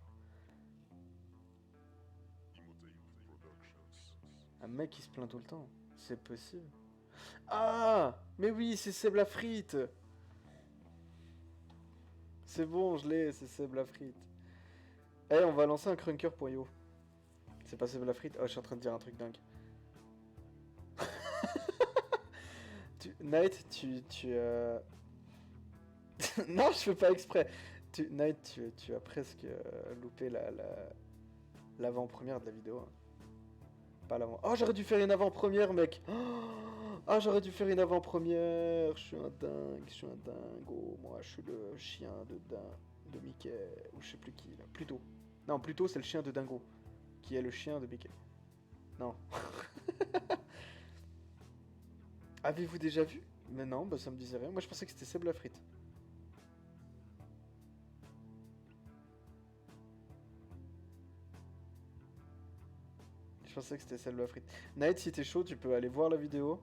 Un mec qui se plaint tout le temps, c'est possible. Ah, mais oui, c'est Seb la frite. C'est bon, je l'ai, c'est Seb la frite. Eh, on va lancer un crunker pour Yo. C'est pas Seb la frite? Oh, je suis en train de dire un truc dingue. Night, non, je fais pas exprès. Night, tu as presque loupé l'avant-première de la vidéo. Hein. Pas l'avant. Oh, j'aurais dû faire une avant-première, mec. Oh, j'aurais dû faire une avant-première. Je suis un dingue, je suis un dingo. Moi, je suis le chien de Mickey. Ou je sais plus qui, là. Pluto. Non, Pluto, c'est le chien de Dingo. Qui est le chien de Mickey. Non. Avez-vous déjà vu? Mais non, bah ça me disait rien. Moi, je pensais que c'était Seb la frite. Je pensais que c'était Seb la frite. Night, si t'es chaud, tu peux aller voir la vidéo.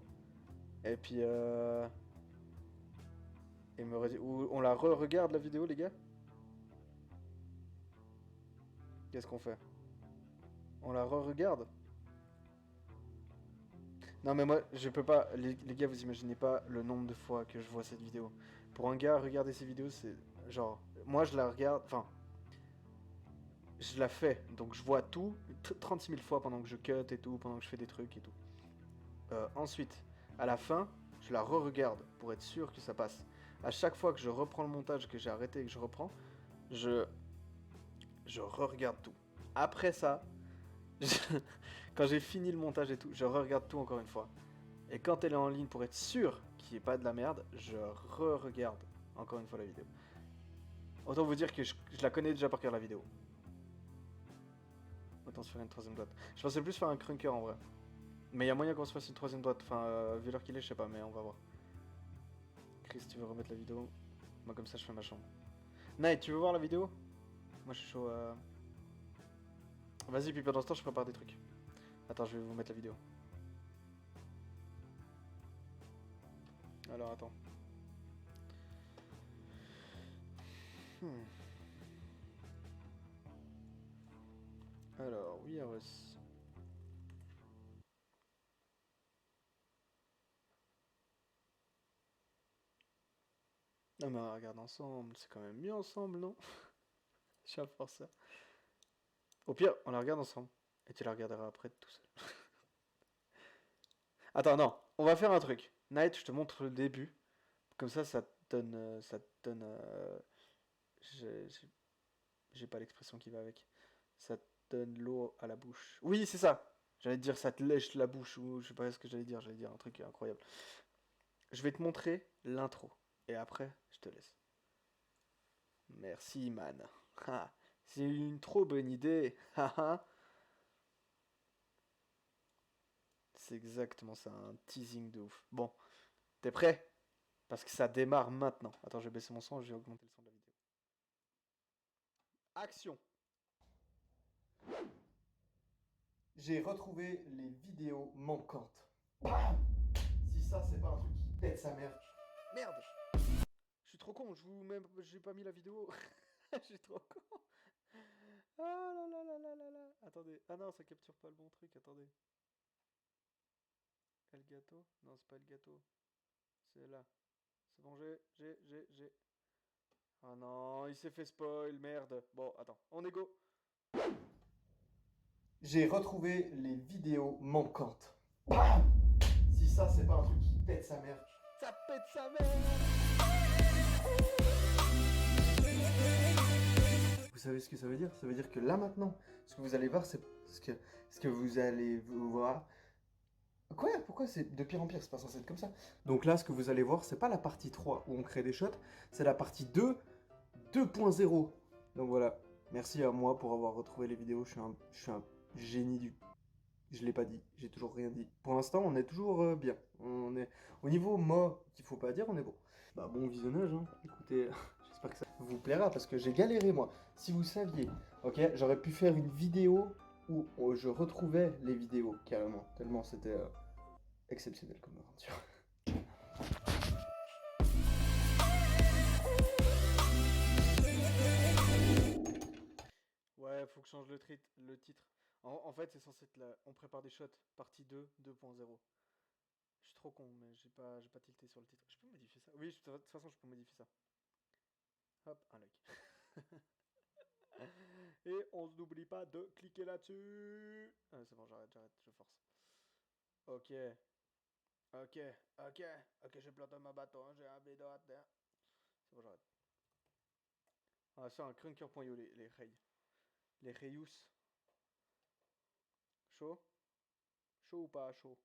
Et puis, et me redire. Ou on la re-regarde la vidéo, les gars? Qu'est-ce qu'on fait? On la re-regarde? Non, mais moi, je peux pas. Les gars, vous imaginez pas le nombre de fois que je vois cette vidéo. Pour un gars, regarder ces vidéos, c'est genre. Moi, je la regarde. Enfin. Je la fais. Donc, je vois tout 36 000 fois pendant que je cut et tout. Pendant que je fais des trucs et tout. Ensuite, à la fin, je la re-regarde pour être sûr que ça passe. À chaque fois que je reprends le montage, que j'ai arrêté et que je reprends, je re-regarde tout. Après ça, quand j'ai fini le montage et tout, je re-regarde tout encore une fois. Et quand elle est en ligne pour être sûr qu'il n'y ait pas de la merde, je re-regarde encore une fois la vidéo. Autant vous dire que je la connais déjà par cœur la vidéo. Autant se faire une troisième droite. Je pensais plus faire un crunker en vrai. Mais il y a moyen qu'on se fasse une troisième droite. Enfin, vu l'heure qu'il est, je sais pas, mais on va voir. Chris, tu veux remettre la vidéo? Moi, comme ça, je fais ma chambre. Night, tu veux voir la vidéo? Moi, je suis chaud. Vas-y, puis pendant ce temps, je prépare des trucs. Attends, je vais vous mettre la vidéo. Alors, attends. Alors, oui, Non, mais on regarde ensemble. C'est quand même mieux ensemble, non? Je suis à force ça. Au pire, on la regarde ensemble. Et tu la regarderas après tout seul. Attends, non. On va faire un truc. Night, je te montre le début. Comme ça te donne... ça te donne... j'ai pas l'expression qui va avec. Ça te donne l'eau à la bouche. Oui, c'est ça. J'allais te dire ça te lèche la bouche ou je sais pas ce que j'allais dire. J'allais dire un truc incroyable. Je vais te montrer l'intro. Et après, je te laisse. Merci, man. Ah, c'est une trop bonne idée. Haha. C'est exactement ça, un teasing de ouf. Bon, t'es prêt? Parce que ça démarre maintenant. Attends, je vais baisser mon son, je vais augmenter le son de la vidéo. Action! J'ai retrouvé les vidéos manquantes. Si ça, c'est pas un truc qui pète sa mère. Merde! Je suis trop con, j'ai pas mis la vidéo. Je suis trop con. Ah là là là là là là. Attendez. Ah non, ça capture pas le bon truc, attendez. El gâteau? Non, c'est pas le gâteau. C'est là. C'est bon, j'ai. Ah non, il s'est fait spoil, merde. Bon, attends, on est go. J'ai retrouvé les vidéos manquantes. Si ça, c'est pas un truc qui pète sa mère. Ça pète sa mère! Vous savez ce que ça veut dire? Ça veut dire que là maintenant, ce que vous allez voir, c'est ce que vous allez voir. Quoi? Pourquoi c'est de pire en pire? C'est pas censé être comme ça. Donc là, ce que vous allez voir, c'est pas la partie 3 où on crée des shots, c'est la partie 2, 2.0. Donc voilà. Merci à moi pour avoir retrouvé les vidéos. Je suis un génie du... Je l'ai pas dit, j'ai toujours rien dit. Pour l'instant, on est toujours bien. On est au niveau mot qu'il faut pas dire, on est bon. Bah bon visionnage, hein. Écoutez, j'espère que ça vous plaira parce que j'ai galéré moi. Si vous saviez, ok, j'aurais pu faire une vidéo où je retrouvais les vidéos carrément, tellement c'était exceptionnel comme aventure. Ouais, faut que je change le titre. En fait, c'est censé être là. On prépare des shots, partie 2, 2.0. Je suis trop con, mais j'ai pas tilté sur le titre. Je peux modifier ça? Oui, de toute façon, je peux modifier ça. Hop, un like. Et on n'oublie pas de cliquer là-dessus. Ah, c'est bon, j'arrête, je force. Ok. Ok, je plante ma bâton, j'ai un bédo à terre. C'est bon, j'arrête. Ah, ça, un crunker.io, les rails. Les rayous. Chaud? Chaud ou pas chaud?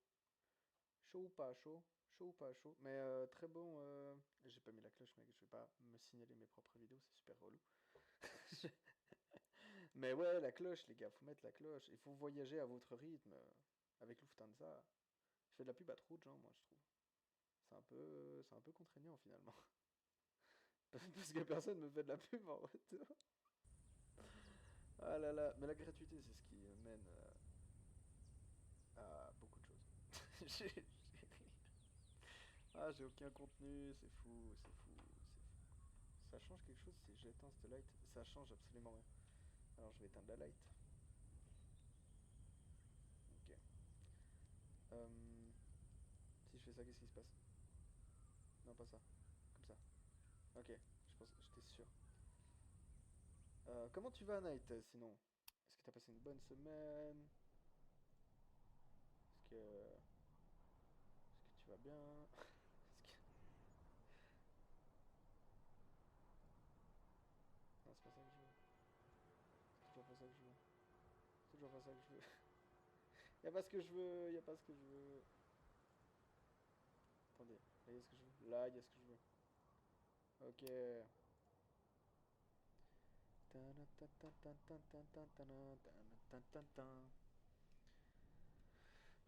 Chaud ou pas chaud? Chaud ou pas chaud? Mais très bon. J'ai pas mis la cloche, mec. Je vais pas me signaler mes propres vidéos, c'est super relou. Mais ouais, la cloche, les gars, faut mettre la cloche. Il faut voyager à votre rythme. Avec Lufthansa. Je fais de la pub à trop de gens, moi, je trouve. C'est un peu contraignant finalement. Parce que personne me fait de la pub en retour. Ah là là, mais la gratuité, c'est ce qui mène à beaucoup de choses. Ah, j'ai aucun contenu, c'est fou, c'est fou, c'est fou. Ça change quelque chose si j'éteins cette light? Ça change absolument rien. Alors je vais éteindre la light. Ok. Si je fais ça, qu'est-ce qui se passe? Non, pas ça. Comme ça. Ok, j'étais sûr. Comment tu vas, Night, sinon? Est-ce que t'as passé une bonne semaine? Est-ce que tu vas bien? Est-ce que... Non, c'est pas ça que je veux. C'est toujours pas ça que je veux. C'est toujours pas ça que je veux. Y'a pas ce que je veux, y'a pas ce que je veux. Attendez, là y'a ce que je veux. Là y'a ce que je veux. Ok.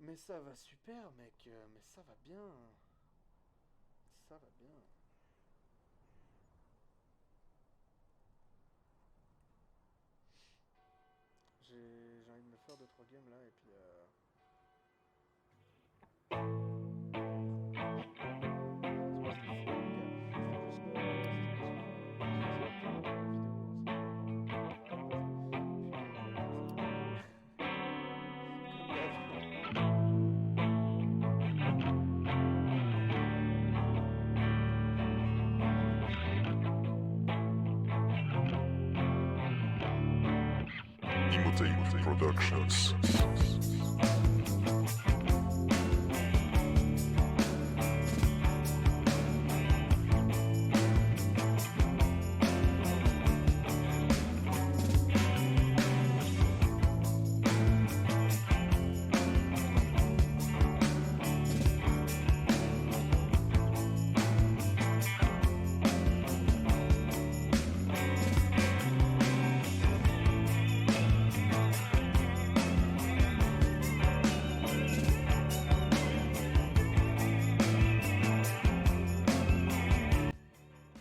Mais ça va super, mec. Mais ça va bien. Ça va bien. J'ai envie de me faire 2-3 games là et puis Imhotep Productions.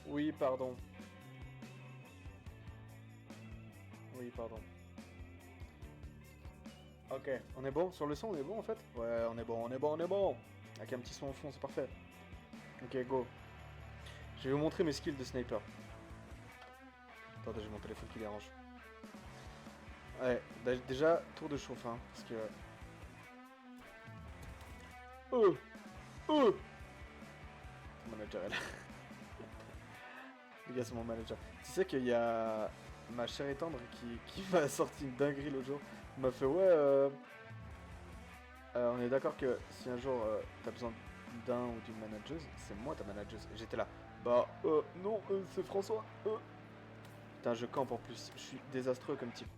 Oui, pardon. Oui, pardon. Ok, on est bon sur le son, on est bon en fait? Ouais, on est bon, on est bon, on est bon. Avec un petit son au fond, c'est parfait. Ok, go. Je vais vous montrer mes skills de sniper. Attendez, j'ai mon téléphone qui dérange. Ouais, déjà, tour de chauffe, hein, parce que... Oh! Oh! Mon manager est là. Les gars, c'est mon manager. Tu sais qu'il y a ma chère et tendre qui m'a sorti une dinguerie l'autre jour. Il m'a fait, ouais, on est d'accord que si un jour t'as besoin d'un ou d'une manageuse, c'est moi ta manageuse. Et j'étais là, bah, non, c'est François. Putain, je campe en plus. Je suis désastreux comme type.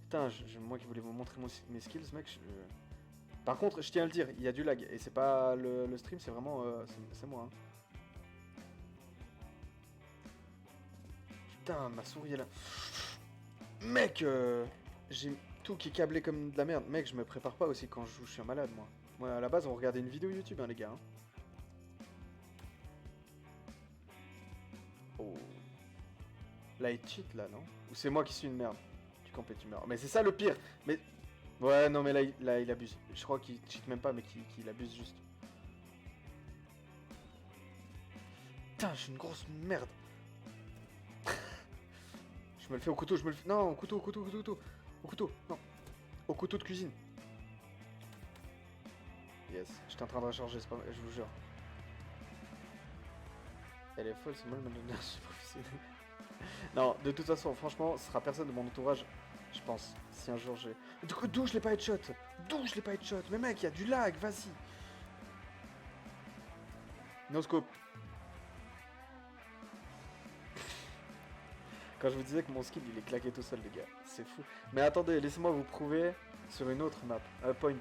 Putain, moi qui voulais vous montrer mes skills, mec. Par contre, je tiens à le dire, il y a du lag. Et c'est pas le stream, c'est vraiment. C'est moi. Hein. Putain, ma souris est là. Mec, j'ai tout qui est câblé comme de la merde. Mec, je me prépare pas aussi quand je joue, je suis un malade, moi. Moi, à la base, on regardait une vidéo YouTube, hein, les gars. Hein. Oh. Là, il cheat, là, non? Ou c'est moi qui suis une merde? Tu campes et tu meurs. Mais c'est ça le pire. Mais... Ouais, non, mais là, il abuse. Je crois qu'il cheat même pas, mais qu'il abuse juste. Putain, je suis une grosse merde. Je me le fais au couteau, je me le fais... Non, au couteau, au couteau, au couteau. Au couteau, non. Au couteau de cuisine. Yes, j'étais en train de recharger, c'est pas... je vous jure. Elle est folle, c'est moi le manager, je suis professionnel. Non, de toute façon, franchement, ce sera personne de mon entourage, je pense, si un jour j'ai... D'où je l'ai pas headshot? D'où je l'ai pas headshot? Mais mec, il y a du lag, vas-y. No scope. Quand je vous disais que mon skill il est claqué tout seul, les gars, c'est fou. Mais attendez, laissez-moi vous prouver sur une autre map. Point.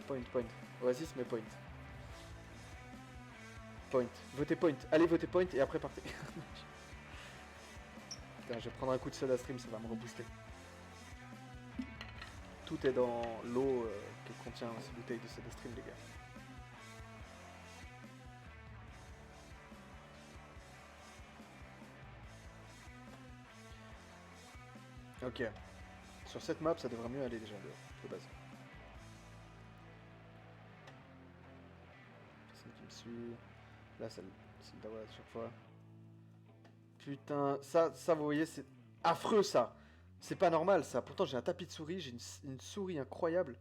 Oasis, mais point. Point. Votez point. Allez, votez point et après partez. Putain, je vais prendre un coup de soda stream, ça va me rebooster. Tout est dans l'eau que contient ces bouteilles de soda stream, les gars. Ok. Sur cette map, ça devrait mieux aller déjà, de base. Personne qui me suit. Là, c'est le dawa à chaque fois. Putain, ça vous voyez, c'est affreux, ça. C'est pas normal, ça. Pourtant, j'ai un tapis de souris, j'ai une souris incroyable.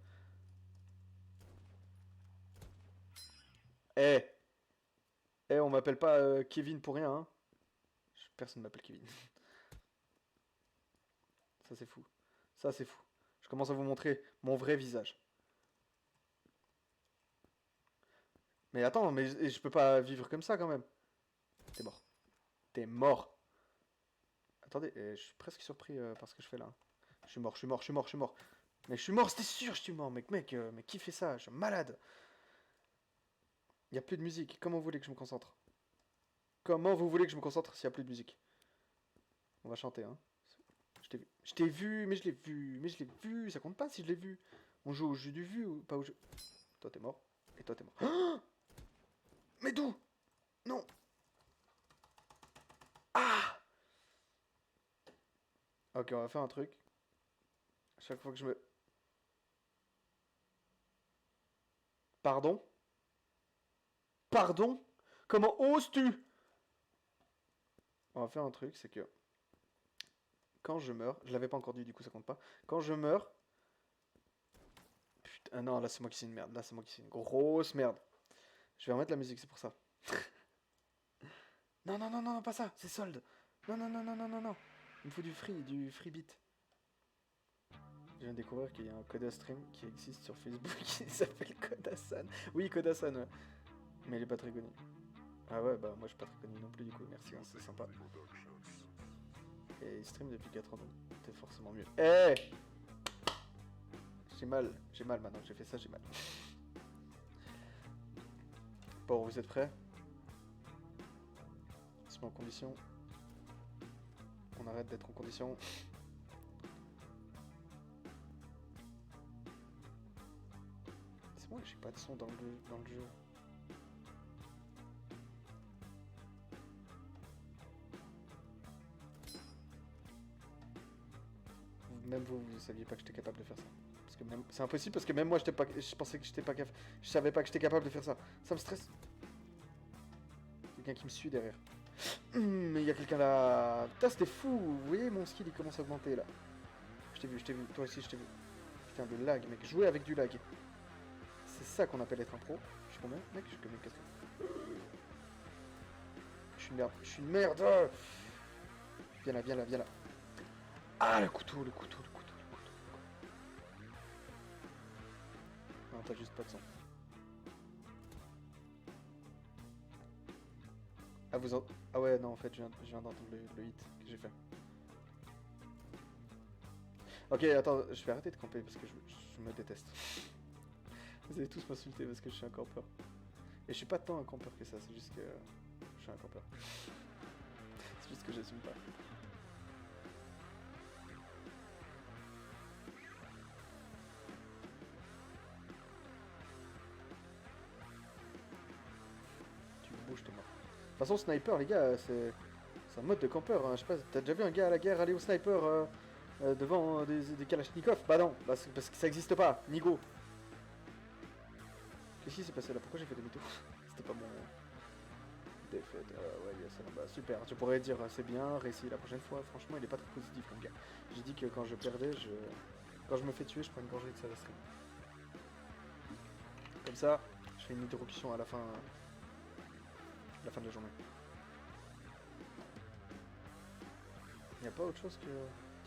Eh, on m'appelle pas Kevin pour rien, hein. Personne m'appelle Kevin. Ça, c'est fou. Ça, c'est fou. Je commence à vous montrer mon vrai visage. Mais attends, mais je peux pas vivre comme ça, quand même. T'es mort. T'es mort. Attendez, je suis presque surpris par ce que je fais là. Je suis mort. Mais je suis mort, c'était sûr, je suis mort, mec, mais qui fait ça? Je suis malade. Il y a plus de musique. Comment vous voulez que je me concentre? Comment vous voulez que je me concentre s'il y a plus de musique? On va chanter, hein. Je t'ai vu, mais je l'ai vu. Ça compte pas si je l'ai vu. On joue au jeu du vu ou pas au jeu. Toi, t'es mort. Et toi, t'es mort. Oh, mais d'où? Non. Ah. Ok, on va faire un truc. Chaque fois que je me... Pardon? Pardon? Comment oses-tu? On va faire un truc, c'est que... Quand je meurs... Je l'avais pas encore dit, du coup ça compte pas. Quand je meurs... Putain, non, là c'est moi qui suis une merde. Là c'est moi qui suis une grosse merde. Je vais remettre la musique, c'est pour ça. Non, pas ça, c'est solde. Non. Il me faut du free beat. Je viens de découvrir qu'il y a un Coda Stream qui existe sur Facebook qui s'appelle Kodasan. Oui, Kodasan, ouais. Mais il est pas très connu. Ah ouais, bah moi je suis pas très connu non plus du coup, merci, hein, c'est sympa. Et il stream depuis 4 ans, donc t'es forcément mieux. Eh j'ai mal maintenant que j'ai fait ça, j'ai mal. Bon, vous êtes prêts? On se met en condition. On arrête d'être en condition. C'est moi, j'ai pas de son dans le jeu. Même vous saviez pas que j'étais capable de faire ça. Parce que même, c'est impossible parce que même moi je pensais que j'étais pas capable. Je savais pas que j'étais capable de faire ça. Ça me stresse. Quelqu'un qui me suit derrière. Mais il y a quelqu'un là. Putain, c'était fou. Vous voyez, mon skill il commence à augmenter là. Je t'ai vu. Toi aussi je t'ai vu. Putain, le lag, mec. Jouer avec du lag. C'est ça qu'on appelle être un pro. Je suis combien, mec? Je suis combien de 4. Je suis une merde. Je suis une merde. Viens là. Ah, le couteau. Non, t'as juste pas de sang. Ah ouais, non, en fait, je viens d'entendre le hit que j'ai fait. Ok, attends, je vais arrêter de camper parce que je me déteste. Vous allez tous m'insulter parce que je suis un campeur. Et je suis pas tant un campeur que ça, c'est juste que je suis un campeur. C'est juste que j'assume pas. Bouge, t'es mort. De toute façon, sniper, les gars, c'est un mode de campeur. Hein. Je sais pas, t'as déjà vu un gars à la guerre aller au sniper devant des Kalachnikov? Bah non, parce que ça existe pas. Nigo. Qu'est-ce qui s'est passé là? Pourquoi j'ai fait demi-tour? C'était pas mon défaite. Ouais, yes, bah super. Tu pourrais dire c'est bien, réussi la prochaine fois. Franchement, il est pas très positif comme gars. J'ai dit que quand je perdais, quand je me fais tuer, je prends une gorgée de ça stream. Comme ça, je fais une hydrocution à la fin. La fin de la journée. Il n'y a pas autre chose que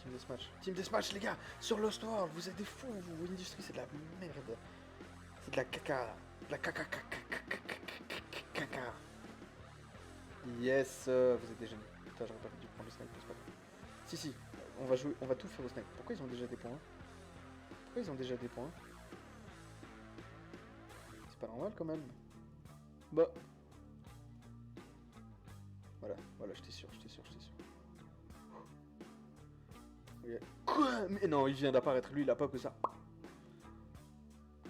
Team Deathmatch. Team Deathmatch, les gars, sur Lost World, vous êtes des fous, vous, Industry, c'est de la merde. C'est de la caca. De la caca. Yes, vous êtes des génies. Putain, j'aurais pas dû prendre le snipe, c'est pas grave. Si, on va jouer, on va tout faire au snipe. Pourquoi ils ont déjà des points? C'est pas normal quand même. Bah. Voilà, j'étais sûr. Okay. Quoi? Mais non, il vient d'apparaître, lui, il a pas que ça.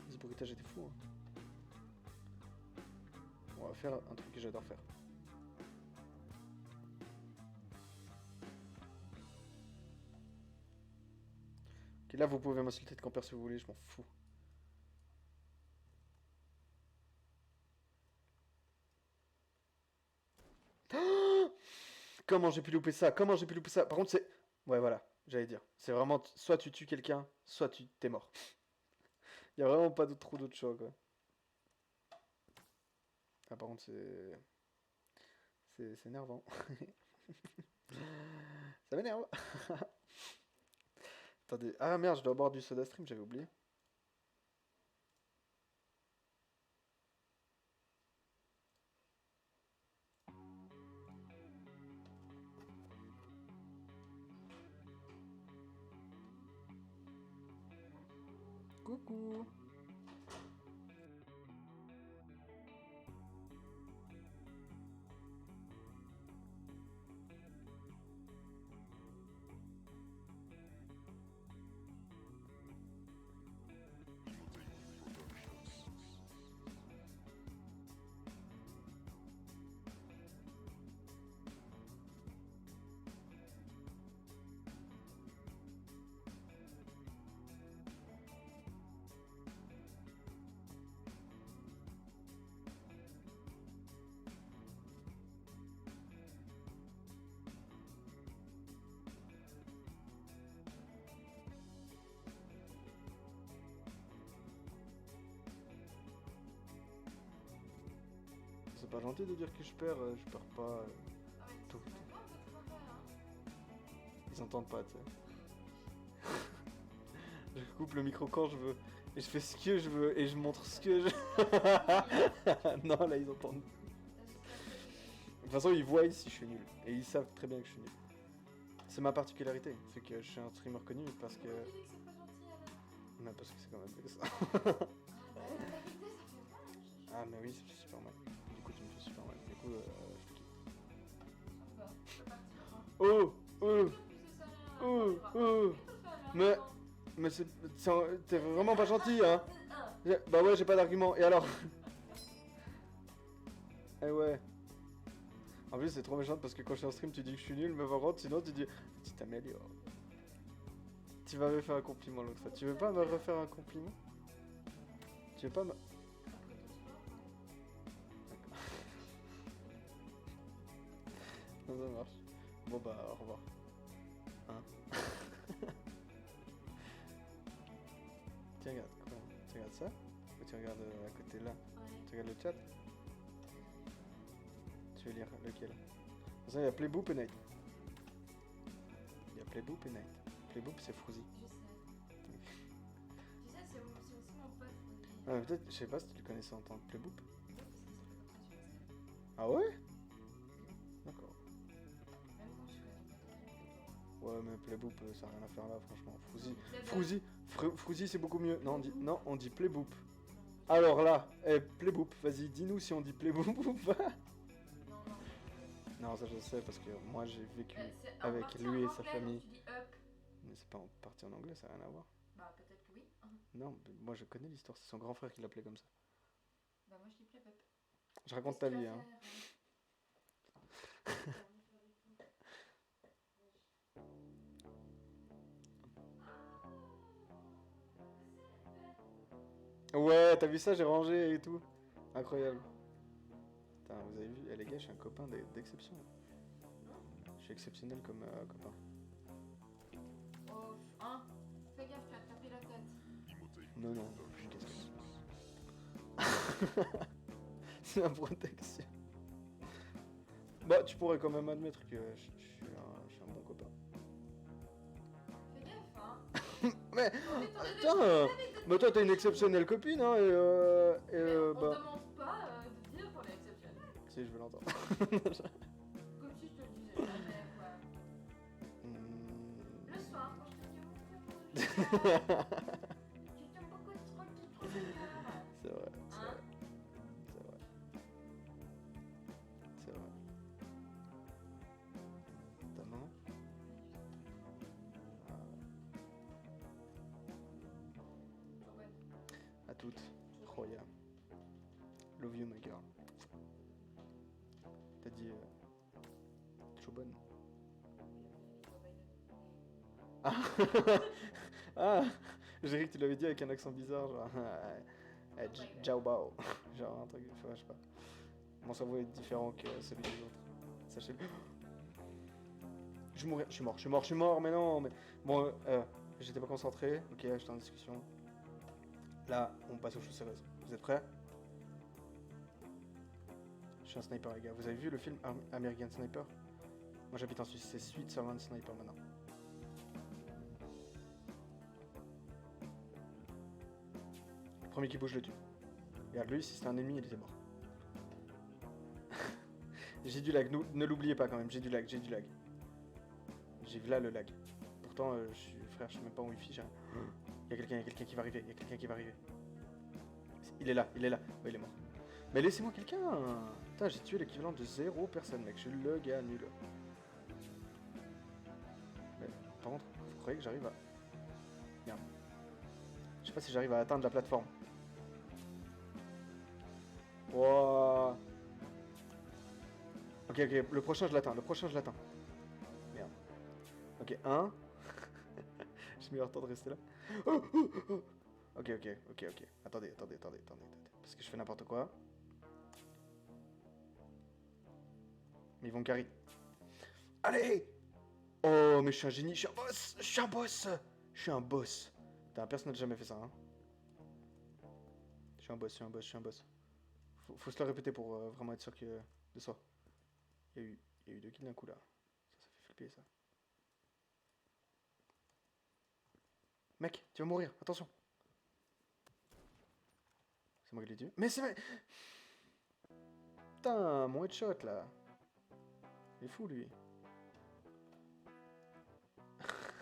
Ce bruitage était fou. Hein. On va faire un truc que j'adore faire. Ok, là, vous pouvez m'insulter de camper si vous voulez, je m'en fous. Comment j'ai pu louper ça? Par contre, c'est... Ouais, voilà, j'allais dire. C'est vraiment... Soit tu tues quelqu'un, soit t'es mort. Il y a vraiment pas trop d'autre choix, quoi. Ah, par contre, c'est énervant. Ça m'énerve. Attendez. Ah, merde, je dois boire du soda stream, j'avais oublié. Coucou. C'est pas gentil de dire que je perds pas tout. Ils entendent pas, tu sais. Je coupe le micro quand je veux. Et je fais ce que je veux. Et je montre ce que je... Non, là, ils entendent. De toute façon, ils voient si je suis nul. Et ils savent très bien que je suis nul. C'est ma particularité. C'est que je suis un streamer connu parce que... Non, parce que c'est quand même ça. Ah, mais oui, ça fait super mal. Du coup, tu me fais super mal. Du coup, je te quitte. Oh! Oh! Oh! Oh! Mais t'es vraiment pas gentil, hein? Bah ouais, j'ai pas d'argument. Et alors? Eh ouais. En plus, c'est trop méchant parce que quand je suis en stream, tu dis que je suis nul, mais par contre, sinon, tu dis... Tu t'améliores. Tu m'avais fait un compliment l'autre fois. Tu veux pas me refaire un compliment? Tu veux pas me... Non, ça marche. Bon bah, au revoir. Hein? Tu regardes quoi? Tu regardes ça? Ou tu regardes à côté là? Tu regardes le chat? Tu veux lire lequel? Ça, il y a Playboop et Night. Il y a Playboop et Night. Playboop, c'est Frouzy. Tu sais, c'est aussi mon pote. Ah, mais peut-être, je sais pas si tu le connaissais en tant que Playboop. Ah ouais? D'accord. Ouais, mais Playboop, ça n'a rien à faire là, franchement. Frouzy, c'est beaucoup mieux. Non, on dit Playboop. Alors là, Playboop, vas-y, dis-nous si on dit Playboop ou pas. Non, ça je sais parce que moi j'ai vécu avec lui et sa famille. Mais c'est pas en partie en anglais, ça n'a rien à voir. Bah peut-être que oui. Non, mais moi je connais l'histoire, c'est son grand frère qui l'appelait comme ça. Bah moi je dis Playboop. Je raconte ta vie, hein. Ouais, t'as vu ça, j'ai rangé et tout. Incroyable. Putain, vous avez vu, les gars, je suis un copain d'exception. Je suis exceptionnel comme copain. Oh, hein. Fais gaffe, tu vas te taper la tête. Non, je suis discret. C'est ma protection. Bah, tu pourrais quand même admettre que je suis un bon copain. Fais gaffe, hein. Mais, attends, mais toi t'es une exceptionnelle copine, hein, et On bah... demande pas de dire qu'on est exceptionnel. Si, je veux l'entendre. Comme si je te le disais jamais, quoi. Le soir, quand je te dis, je t'aime beaucoup trop. C'est vrai, Hein? c'est vrai. Ta maman? Ouais. À toutes. Roya. Love you, my girl. T'as dit... Chobon. Ah. Ah, j'ai cru que tu l'avais dit avec un accent bizarre, genre... Jiao Bao. Genre un truc, je sais pas. Mon cerveau est différent que celui des autres. Sachez-le. Je suis mort, mais non, mais... Bon, j'étais pas concentré. Ok, j'étais en discussion. Là, on passe aux choses sérieuses. Vous êtes prêts? Je suis un sniper, les gars. Vous avez vu le film American Sniper? Moi, j'habite en Suisse. C'est Switzerland Sniper maintenant. Le premier qui bouge le tue. Regarde, lui, si c'était un ennemi, il était mort. J'ai du lag. Ne l'oubliez pas quand même. J'ai du lag. J'ai là le lag. Pourtant, frère, je suis même pas en wifi. Il y a quelqu'un qui va arriver. Il est là. Ouais, il est mort. Mais laissez-moi quelqu'un. Putain, j'ai tué l'équivalent de 0 personne, mec. Je suis le gars nul. Mais par contre, vous croyez que j'arrive à... Merde. Je sais pas si j'arrive à atteindre la plateforme. Wow. Ok, le prochain je l'atteins. Merde. Ok, 1. J'ai meilleur temps de rester là. Ok. Attendez. Parce que je fais n'importe quoi. Mais ils vont carry. Allez! Oh, mais je suis un génie, je suis un boss. Putain, personne n'a jamais fait ça, hein. Je suis un boss. Faut se le répéter pour vraiment être sûr de soi. Il y a eu 2 kills d'un coup là. Ça fait flipper ça. Mec, tu vas mourir, attention. C'est moi qui l'ai tué. Mais c'est vrai. Putain, mon headshot là. Il est fou lui.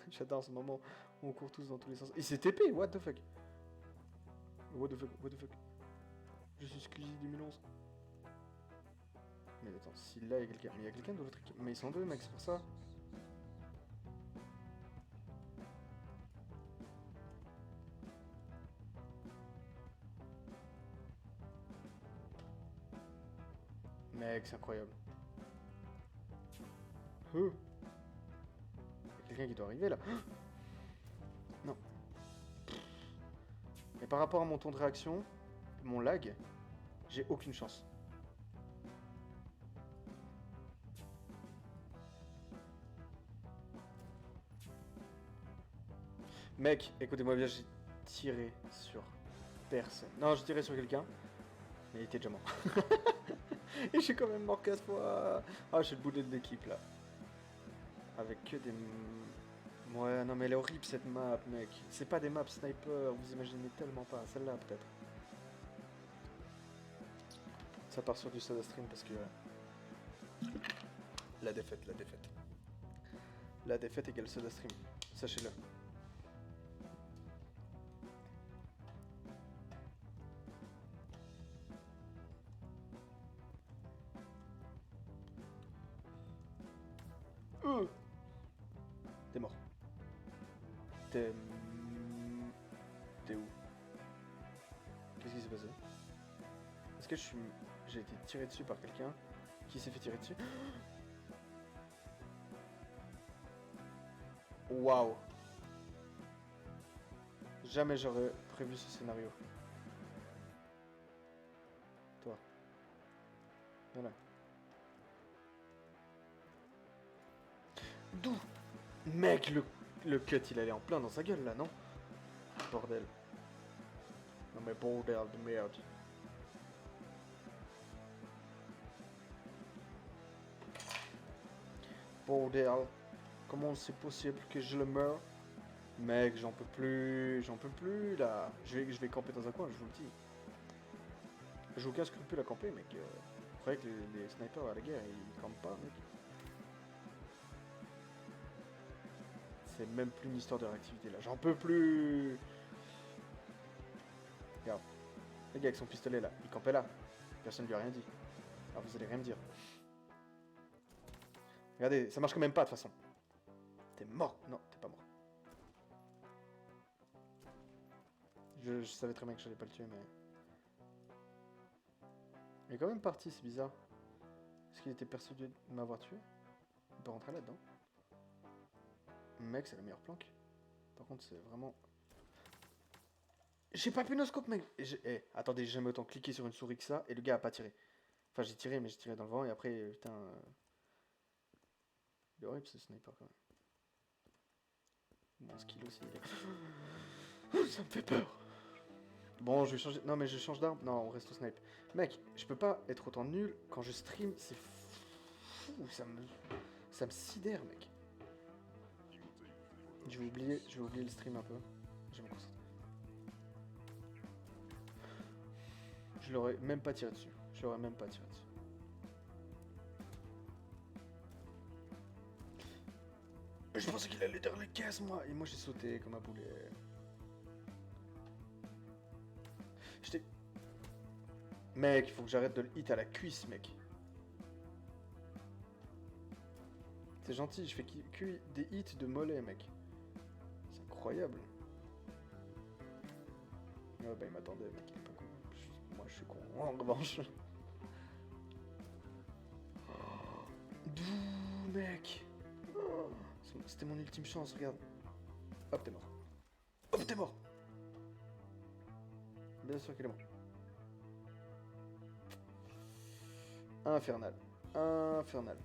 J'adore ce moment où on court tous dans tous les sens. Il s'est TP, what the fuck. What the fuck, what the fuck. Je suis Squeezie 2011. Mais attends, si là il y a quelqu'un. Mais il y a quelqu'un de l'autre équipe. Mais ils sont deux, mec, c'est pour ça. Mec, c'est incroyable. Il y a quelqu'un qui doit arriver là. Non. Et par rapport à mon temps de réaction, mon lag, j'ai aucune chance. Mec, écoutez-moi bien, j'ai tiré sur personne. Non, j'ai tiré sur quelqu'un, mais il était déjà mort. Et je suis quand même mort 4 fois. Ah, je suis le boulet de l'équipe là. Avec que des... Ouais, non mais elle est horrible cette map, mec. C'est pas des maps sniper, vous imaginez tellement pas. Celle-là peut-être. Ça part sur du soda stream parce que... La défaite, la défaite. La défaite égale soda stream, sachez-le. T'es mort. T'es où? Qu'est-ce qui s'est passé? Est-ce que j'ai été tiré dessus par quelqu'un qui s'est fait tirer dessus? Waouh! Jamais j'aurais prévu ce scénario. Toi. Voilà. D'où? Mec, le cut il allait en plein dans sa gueule là, non? Bordel. Non mais bordel de merde. Bordel. Comment c'est possible que je le meure? Mec, j'en peux plus là. Je vais camper dans un coin, je vous le dis. J'ai aucun scrupule à camper, mec. Vous croyez que les snipers à la guerre, ils campent pas, mec? C'est même plus une histoire de réactivité là, j'en peux plus. Regarde, le gars avec son pistolet là, il campait là. Personne ne lui a rien dit. Alors vous allez rien me dire. Regardez, ça marche quand même pas de toute façon. T'es mort. Non, t'es pas mort. Je savais très bien que j'allais pas le tuer, mais... Il est quand même parti, c'est bizarre. Est-ce qu'il était persuadé de m'avoir tué? On peut rentrer là-dedans. Mec, c'est la meilleure planque. Par contre, c'est vraiment... J'ai pas pu no scope, mec. Attendez, j'ai jamais autant cliqué sur une souris que ça, et le gars a pas tiré. Enfin, j'ai tiré, mais j'ai tiré dans le vent, et après, putain... Il est horrible, ce sniper, quand même. Mon skill aussi, il est... Ça me fait peur. Bon, je vais changer... Non, mais je change d'arme. Non, on reste au snipe. Mec, je peux pas être autant nul. Quand je stream, c'est fou. Ça me sidère, mec. Je vais oublier le stream un peu. Je vais me concentrer. Je l'aurais même pas tiré dessus. Je pensais qu'il allait derrière les caisses, moi. Et moi, j'ai sauté comme un boulet. Mec, il faut que j'arrête de le hit à la cuisse, mec. C'est gentil, je fais que des hits de mollet, mec. C'est incroyable. Ouais, bah il m'attendait, mec, il est pas con. Moi, je suis con, en revanche. D'où, mec. C'était mon ultime chance, regarde. Hop, t'es mort. Hop, t'es mort. Bien sûr qu'il est mort. Infernal. Infernal.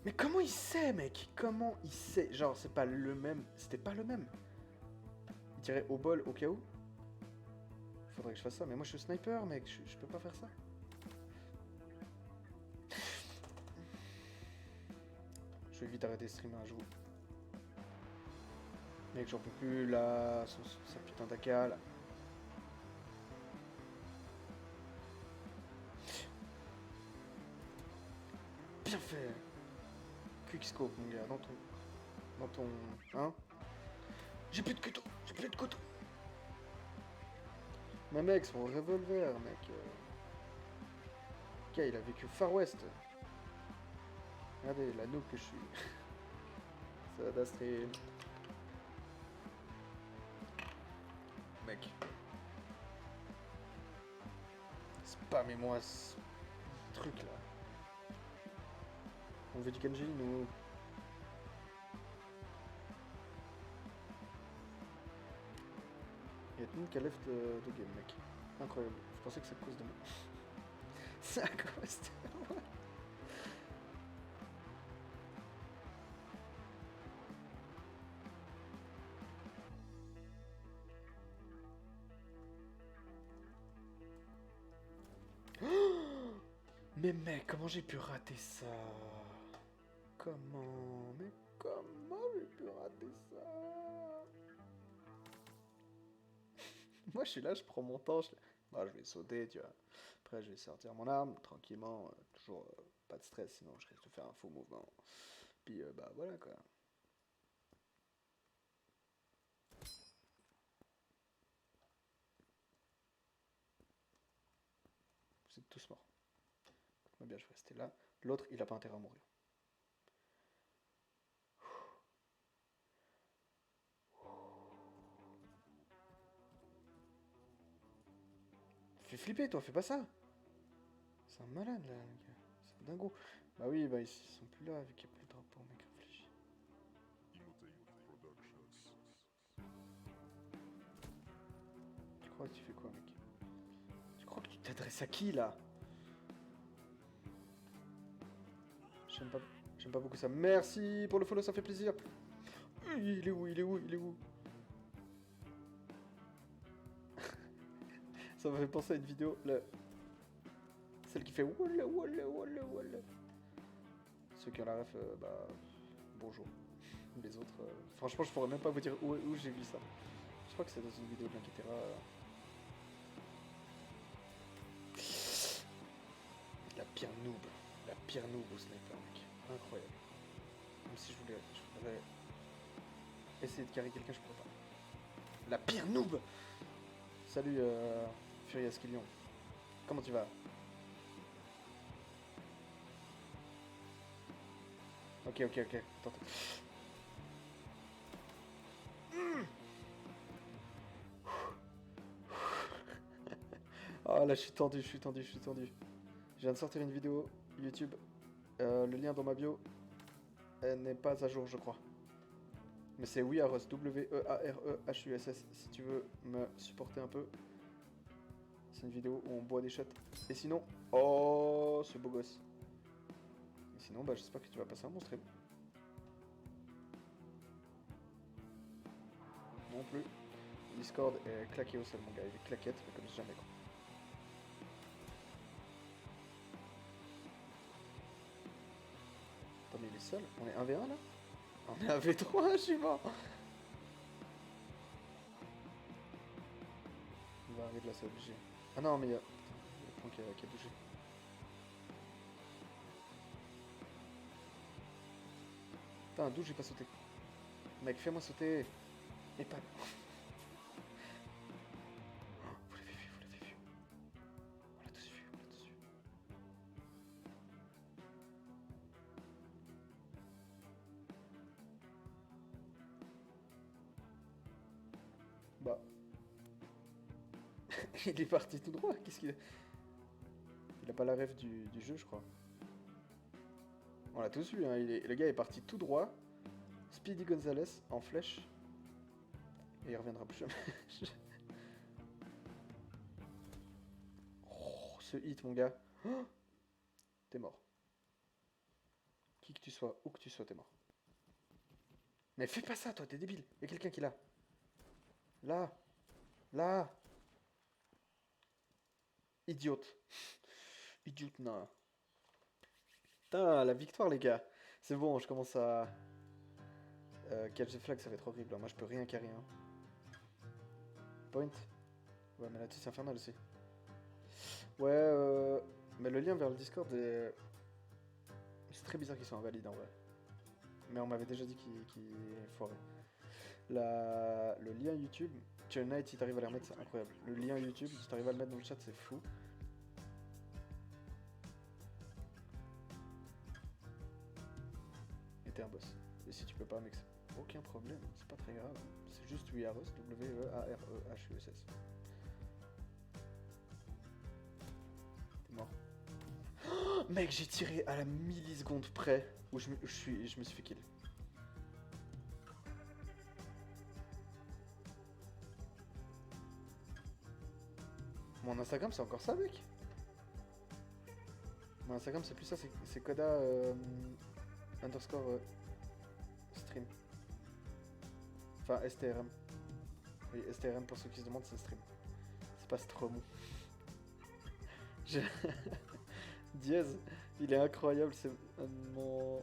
Mais comment il sait, mec? Comment il sait? Genre, c'est pas le même. C'était pas le même. Il tirait au bol au cas où. Faudrait que je fasse ça. Mais moi, je suis sniper, mec. Je peux pas faire ça. Je vais vite arrêter le stream, hein, je vous... Mec, j'en peux plus là, sa putain d'AK là. Bien fait. Quickscope mon gars, dans ton... Hein? J'ai plus de couteau, j'ai plus de couteau. Mais mec, son revolver, mec. Ok, il a vécu au Far West. Regardez la noob que je suis. Ça va d'Astrid. Mec. Spammez-moi ce truc là. On veut du Genji, nous. Il y a tout le monde qui a left de game, mec. Incroyable. Je pensais que c'est à cause de moi. C'est à cause de moi. Mais mec, comment j'ai pu rater ça? Comment? Mais comment j'ai pu rater ça? Moi je suis là, je prends mon temps, bah, je vais sauter, tu vois. Après je vais sortir mon arme, tranquillement, toujours pas de stress, sinon je risque de faire un faux mouvement. Puis bah voilà quoi. Vous êtes tous morts. Moi bien je vais rester là. L'autre il a pas intérêt à mourir. Fais flipper toi, fais pas ça. C'est un malade là, le gars. C'est un dingo. Bah oui, bah ils sont plus là vu qu'il n'y a plus de drapeau, mec, réfléchis. Tu crois que tu fais quoi, mec? Tu crois que tu t'adresses à qui là? J'aime pas beaucoup ça. Merci pour le follow, ça fait plaisir. Il est où? Il est où? Il est où? Ça m'a fait penser à une vidéo, celle qui fait walla walla walla walla. Ceux qui ont la ref, bah bonjour. Les autres, franchement, je pourrais même pas vous dire où j'ai vu ça. Je crois que c'est dans une vidéo de l'Inquitera. La pire noob au sniper, mec. Incroyable. Même si je voulais essayer de carrer quelqu'un, je pourrais pas. La pire noob. Salut Furious Killion. Comment tu vas? Ok. Attends. Ah là, je suis tendu. Je viens de sortir une vidéo YouTube. Le lien dans ma bio n'est pas à jour, je crois. Mais c'est Wearus, W-E-A-R-E-H-U-S-S, si tu veux me supporter un peu. C'est une vidéo où on boit des shots. Et sinon, oh, ce beau gosse. Et sinon, bah j'espère que tu vas passer un bon stream. Non plus. Discord est claqué au sol, mon gars. Il est claquette, mais comme jamais, quoi. Attends, mais il est seul? On est 1v1 là? On est 1v3, je suis mort. Il va arriver de là, c'est obligé. Ah non, mais il y a le point qui a bougé. Putain, d'où j'ai pas sauté? Mec, fais-moi sauter. Et pas... Vous l'avez vu. On l'a tous vu. Bah... Il est parti tout droit, qu'est-ce qu'il a... Il a pas la ref du jeu, je crois. On l'a tous vu, hein. Le gars est parti tout droit. Speedy Gonzalez en flèche. Et il reviendra plus jamais. Oh, ce hit, mon gars. Oh, t'es mort. Qui que tu sois, où que tu sois, t'es mort. Mais fais pas ça, toi, t'es débile. Y'a quelqu'un qui l'a. Là. Idiote. Idiote, non. Putain, la victoire, les gars. C'est bon, je commence à Catch the flag, ça va être horrible. Hein. Moi, je peux rien carry. Hein. Point. Ouais, mais là, c'est infernal aussi. Ouais, mais le lien vers le Discord est... C'est très bizarre qu'il soit invalide en vrai. Mais on m'avait déjà dit qu'il foirait. Le lien YouTube, Night, si t'arrives à les remettre, c'est incroyable. Le lien YouTube, si t'arrives à le mettre dans le chat, c'est fou. Et t'es un boss. Et si tu peux pas, mec, c'est aucun problème, c'est pas très grave. C'est juste Wearus, W-E-A-R-E-H-U-S-S. T'es mort. Oh, mec, j'ai tiré à la milliseconde près où je me suis fait kill. Mon Instagram c'est encore ça, mec. Mon Instagram c'est plus ça, c'est Koda underscore stream. Enfin STRM. Oui, STRM pour ceux qui se demandent, c'est stream. C'est pas Stromon. Diez, il est incroyable, c'est mon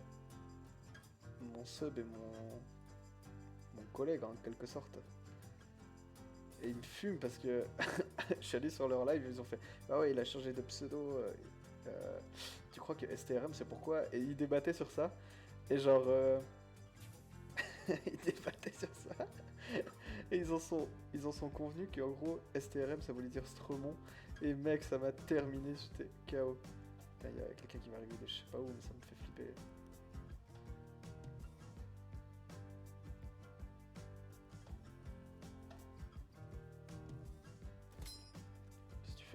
sub et mon collègue en quelque sorte. Et il me fume parce que je suis allé sur leur live, ils ont fait ah ouais, il a changé de pseudo. Tu crois que STRM c'est pourquoi? Et ils débattaient sur ça. Et genre ils débattaient sur ça. Et ils en sont convenus qu'en gros STRM ça voulait dire Stromon. Et mec, ça m'a terminé, j'étais KO. Il y a quelqu'un qui va arriver de je sais pas où, mais ça me fait flipper.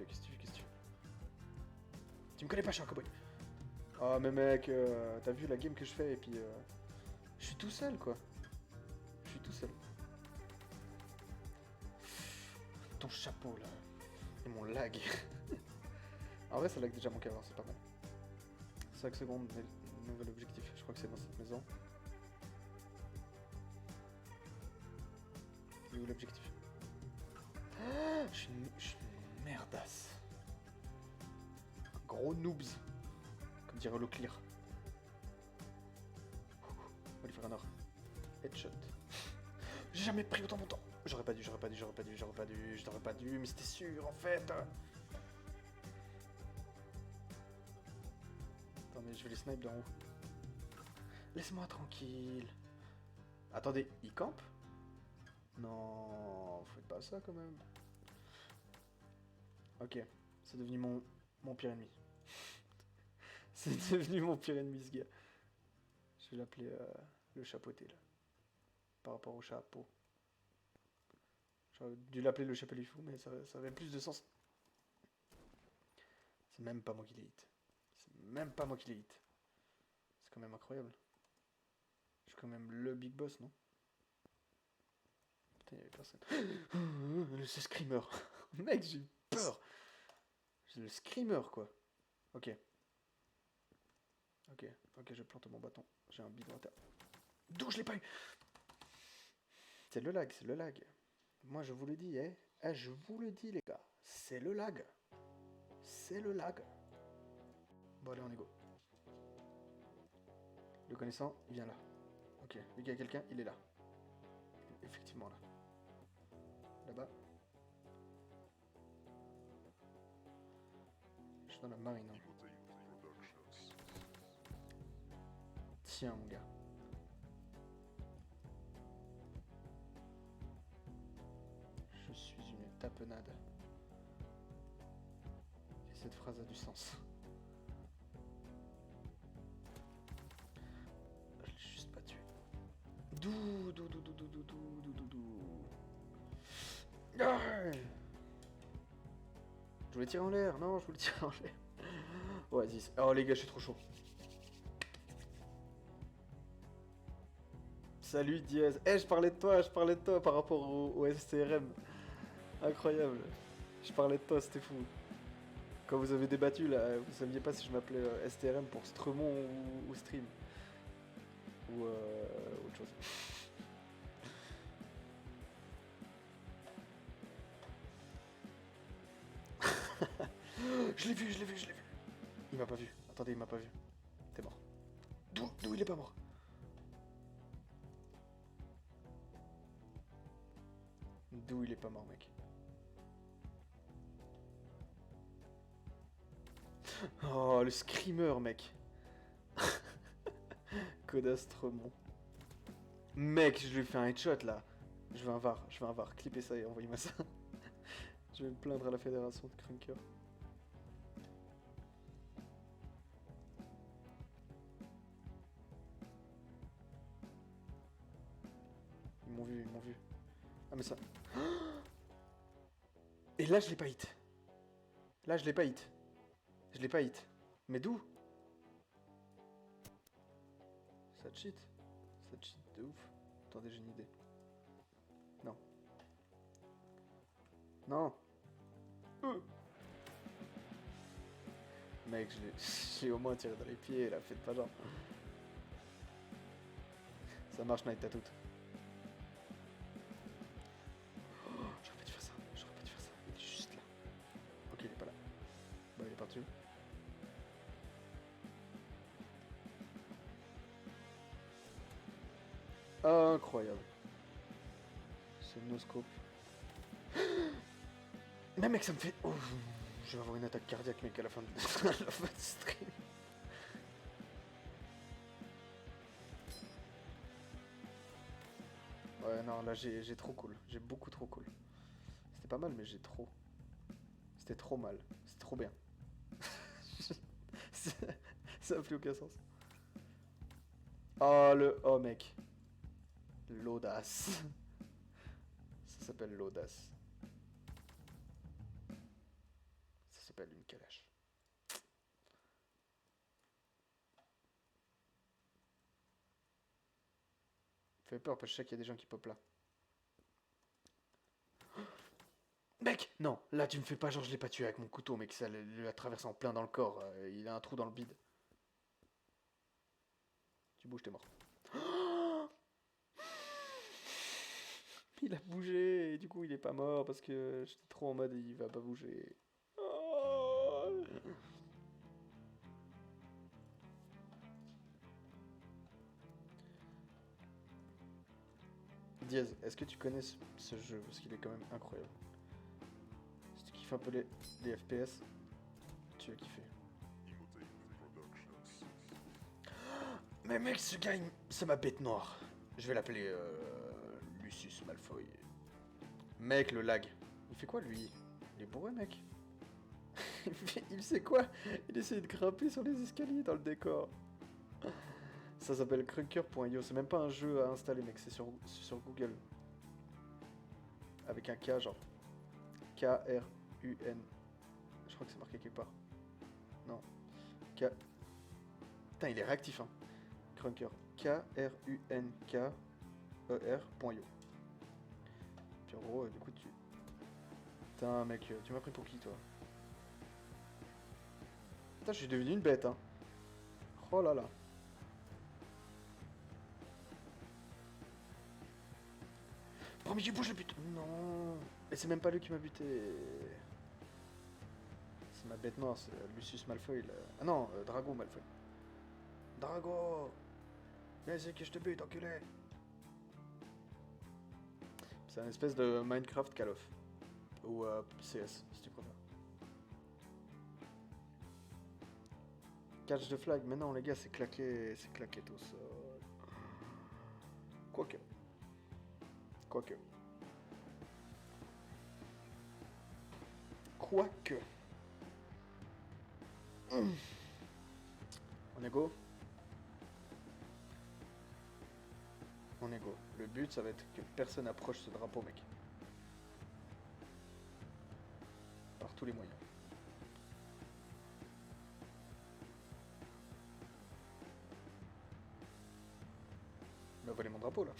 Qu'est-ce que tu fais? Tu me connais pas, je suis un cowboy. Oh mais mec, t'as vu la game que je fais et puis je suis tout seul quoi. Je suis tout seul. Ton chapeau là. Et mon lag. En vrai ça lag déjà mon cavard, c'est pas mal. 5 secondes, nouvel objectif. Je crois que c'est dans cette maison. Il est où l'objectif? Je suis une merdasse. Gros noobs. Comme dirait Leclerc. Oliver Honor. Headshot. J'ai jamais pris autant mon temps. J'aurais pas dû, mais c'était sûr en fait. Attendez, je vais les snipe d'en haut. Laisse-moi tranquille. Attendez, il campe? Non, faites pas ça quand même. Ok, c'est devenu mon pire ennemi. C'est devenu mon pire ennemi ce gars. Je vais l'appeler le chapeauté là. Par rapport au chapeau. J'aurais dû l'appeler le chapelifou, mais ça avait plus de sens. C'est même pas moi qui l'ai hit. C'est quand même incroyable. Je suis quand même le big boss, non? Putain, y'avait personne. C'est Screamer. Mec, j'ai eu peur. C'est le Screamer, quoi. Ok, je plante mon bâton. J'ai un bidon à terre. D'où je l'ai pas eu? C'est le lag. Moi, je vous le dis, je vous le dis, les gars. C'est le lag. Bon, allez, on est go. Le connaissant, il vient là. Ok, vu qu'il y a quelqu'un, il est là. Effectivement, là. Là-bas. Je suis dans la marine. Hein. Tiens, mon gars. Je suis une tapenade. Et cette phrase a du sens. Je l'ai juste pas tué. Dou. Ah, je voulais tirer en l'air. Non, je voulais tirer en l'air. Ouais, 10. Oh les gars, je suis trop chaud. Salut Diaz. Je parlais de toi par rapport au STRM. Incroyable. Je parlais de toi, c'était fou. Quand vous avez débattu là, vous saviez pas si je m'appelais STRM pour Stremont ou Stream. Ou autre chose. Je l'ai vu. Il m'a pas vu. Attendez, il m'a pas vu. T'es mort. D'où il est pas mort? D'où il est pas mort, mec. Oh, le screamer, mec. Codastremont. Mec, je lui ai fait un headshot, là. Je veux un VAR, Clippez ça et envoyez-moi ça. Je vais me plaindre à la fédération de Krunker. Ils m'ont vu, Ah mais ça... Et là je l'ai pas hit. Je l'ai pas hit. Mais d'où? Ça cheat de ouf. Attendez, j'ai une idée. Non. Non. Mec, j'ai au moins tiré dans les pieds là, faites pas genre. Ça marche, Night Tattoo. J'aurais pas dû faire ça. Il est juste là. Ok, il est pas là. Bah, il est parti où? Incroyable. C'est le no-scope. Mais mec, ça me fait... Oh, je vais avoir une attaque cardiaque, mec, à la fin du stream. Ouais, non, là, j'ai trop cool. J'ai beaucoup trop cool. C'était pas mal, mais j'ai trop. C'était trop mal. C'est trop bien. Ça a plus aucun sens. Oh, Oh, mec. L'audace. Ça s'appelle l'audace. Ça s'appelle une calache. Fait peur parce que je sais qu'il y a des gens qui pop là. Mec, non, là tu me fais pas genre je l'ai pas tué avec mon couteau, mec, ça lui a traversé en plein dans le corps. Il a un trou dans le bide. Tu bouges, t'es mort. Il a bougé et du coup il est pas mort parce que j'étais trop en mode il va pas bouger. Oh. Diaz, est-ce que tu connais ce jeu? Parce qu'il est quand même incroyable. Si tu kiffes un peu les FPS, tu vas kiffer. Mais mec, ce gars, c'est ma bête noire. Je vais l'appeler Lucius Malfoy. Mec, le lag. Il fait quoi, lui? Il est bourré, mec. Il sait quoi? Il essaie de grimper sur les escaliers dans le décor. Ça s'appelle Krunker.io. C'est même pas un jeu à installer, mec. C'est sur Google. Avec un K, genre. K-R-U-N. Je crois que c'est marqué quelque part. Non. K. Putain, il est réactif, hein. Krunker. K-R-U-N-K-E-R.io. Puis en gros, du coup, tu... Putain, mec, tu m'as pris pour qui, toi? Putain, je suis devenu une bête, hein. Oh là là. Oh, mais j'ai bougé, putain. Non. Et c'est même pas lui qui m'a buté. C'est ma bête noire, c'est Lucius Malfoy. Là. Ah non, Drago Malfoy. Drago! Viens ici que je te bute, enculé! C'est un espèce de Minecraft Call of. Ou CS, si tu préfères. Catch de flag, mais non les gars, c'est claqué tout ça. Quoique. On est go. Le but, ça va être que personne approche ce drapeau, mec. Par tous les moyens. Il m'a volé mon drapeau, là.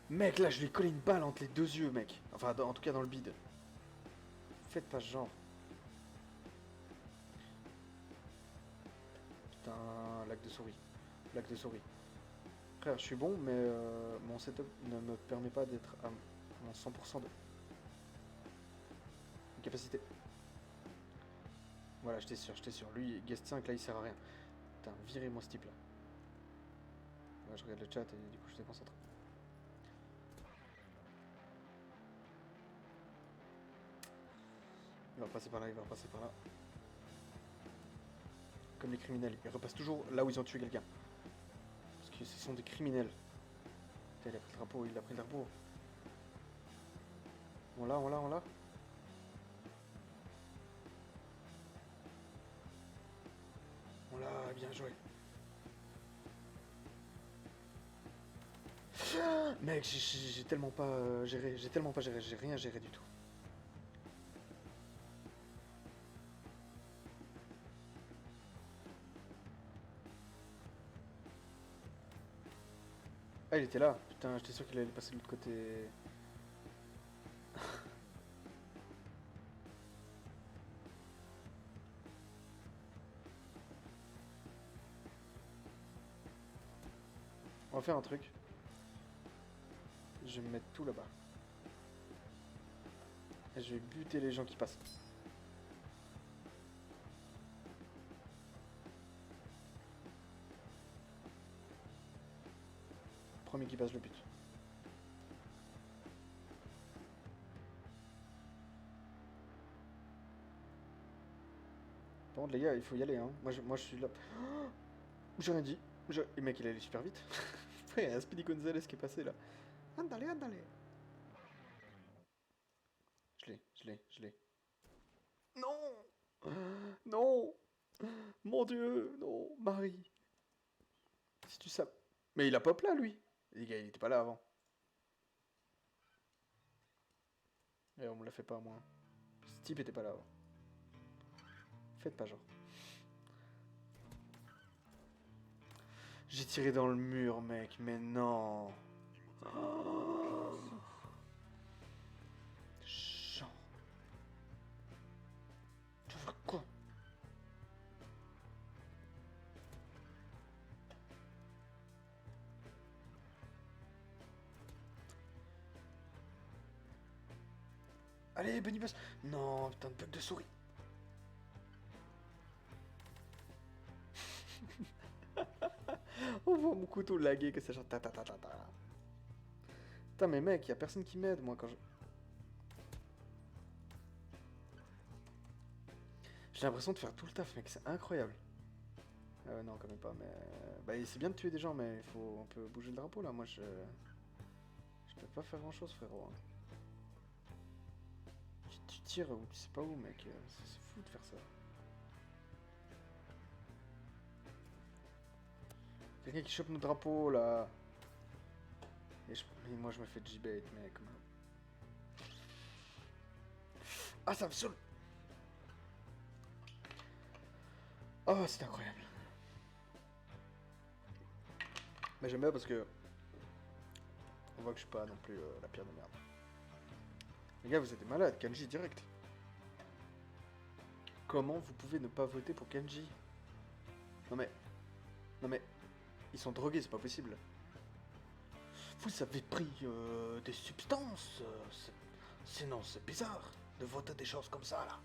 Mec, là, je lui ai collé une balle entre les deux yeux, mec. Enfin, en tout cas, dans le bide. Faites pas ce genre. Putain, lag de souris. Frère, je suis bon, mais mon setup ne me permet pas d'être à mon 100% de capacité. Voilà, j'étais sûr. Lui, guest 5, là, il sert à rien. Putain, virez-moi ce type-là. Ouais, je regarde le chat et du coup je suis déconcentré. Il va repasser par là, il va repasser par là. Comme les criminels, ils repassent toujours là où ils ont tué quelqu'un. Parce que ce sont des criminels. Putain, il a pris le drapeau, il a pris le drapeau. On l'a, on l'a, on l'a. On l'a, bien joué. Mec, j'ai tellement pas géré, j'ai rien géré du tout. Ah, il était là. Putain, j'étais sûr qu'il allait passer de l'autre côté. On va faire un truc. Je vais me mettre tout là-bas. Et je vais buter les gens qui passent. Premier qui passe le but. Par contre les gars, il faut y aller hein. Moi je suis là. Oh, j'ai rien dit. Le mec il est allé super vite. Il y a un Speedy Gonzalez qui est passé là. Andale, andale. Je l'ai. Non. Non. Mon Dieu, non. Marie. Si tu sais. Mais il a pop là lui. Les gars, il était pas là avant. Et on me l'a fait pas moi. Ce type était pas là avant. Faites pas genre. J'ai tiré dans le mur, mec, mais non. Oh. Jean. Tu veux faire quoi? Allez, Bunny Bus. Non, putain de bug de souris. On voit mon couteau laguer que c'est genre ta ta ta ta ta. Putain mais mec, y a personne qui m'aide moi quand je... J'ai l'impression de faire tout le taf mec, c'est incroyable. Ah ouais non quand même pas mais... Bah c'est bien de tuer des gens mais il faut un peu bouger le drapeau là, moi je... Je peux pas faire grand chose frérot. Hein. Tu tires ou tu sais pas où mec, c'est fou de faire ça. Quelqu'un qui chope nos drapeaux là. Et moi je me fais G-bait mec. Ah ça me saoule. Oh c'est incroyable. Mais j'aime bien parce que on voit que je suis pas non plus la pire de merde. Les gars vous êtes des malades, Kenji direct. Comment vous pouvez ne pas voter pour Kenji? Non mais ils sont drogués, c'est pas possible. Vous avez pris des substances. Sinon, c'est bizarre de voter des choses comme ça, là.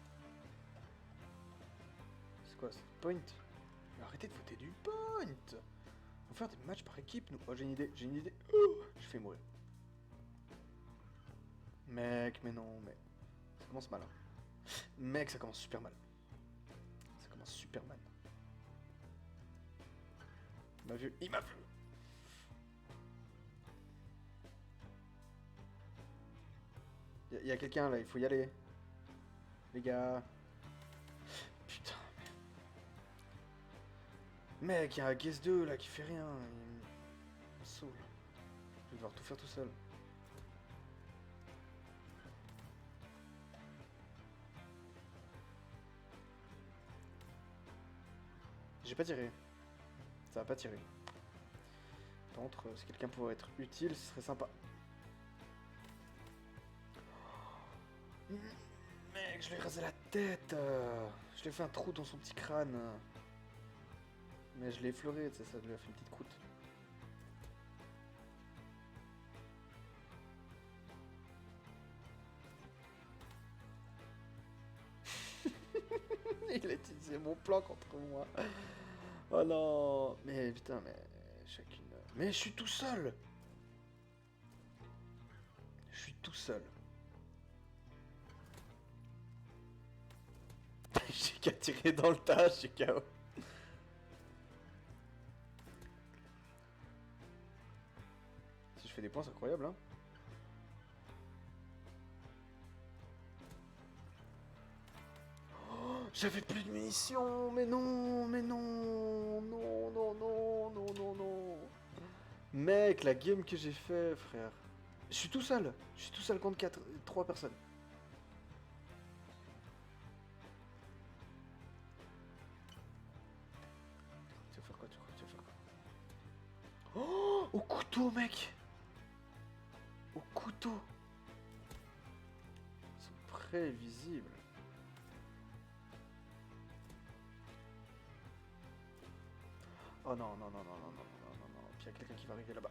C'est quoi, c'est point? Arrêtez de voter du point. On va faire des matchs par équipe, nous. Oh, j'ai une idée. Oh, je fais mourir. Mec, mais non, mais... Ça commence mal, hein. Mec, ça commence super mal. Ça commence super mal. Il m'a vu. Il y a quelqu'un là, il faut y aller. Les gars. Putain. Mec, il y a un Guess 2 là qui fait rien. Il me saoule. Je vais devoir tout faire tout seul. J'ai pas tiré. Ça va pas tirer. Par contre, si quelqu'un pourrait être utile, ce serait sympa. Mec, je lui ai rasé la tête. Je lui ai fait un trou dans son petit crâne. Mais je l'ai effleuré, tu sais, ça lui a fait une petite croûte. Il a utilisé mon plan contre moi. Oh non. Mais putain, mais chacune... Mais je suis tout seul. Je suis tout seul. J'ai qu'à tirer dans le tas, je suis KO. Si je fais des points, c'est incroyable, hein. Oh, j'avais plus de munitions, mais non, non, non, non, non, non, non, non. Mec, la game que j'ai fait, frère. Je suis tout seul contre 3 personnes. Tu vas faire quoi, tu crois? Tu vas faire quoi? Oh, au couteau, mec. Au couteau. Ils sont prévisibles. Oh non, non, non, non, non, non, non, non, non. Puis il y a quelqu'un qui va arriver là-bas.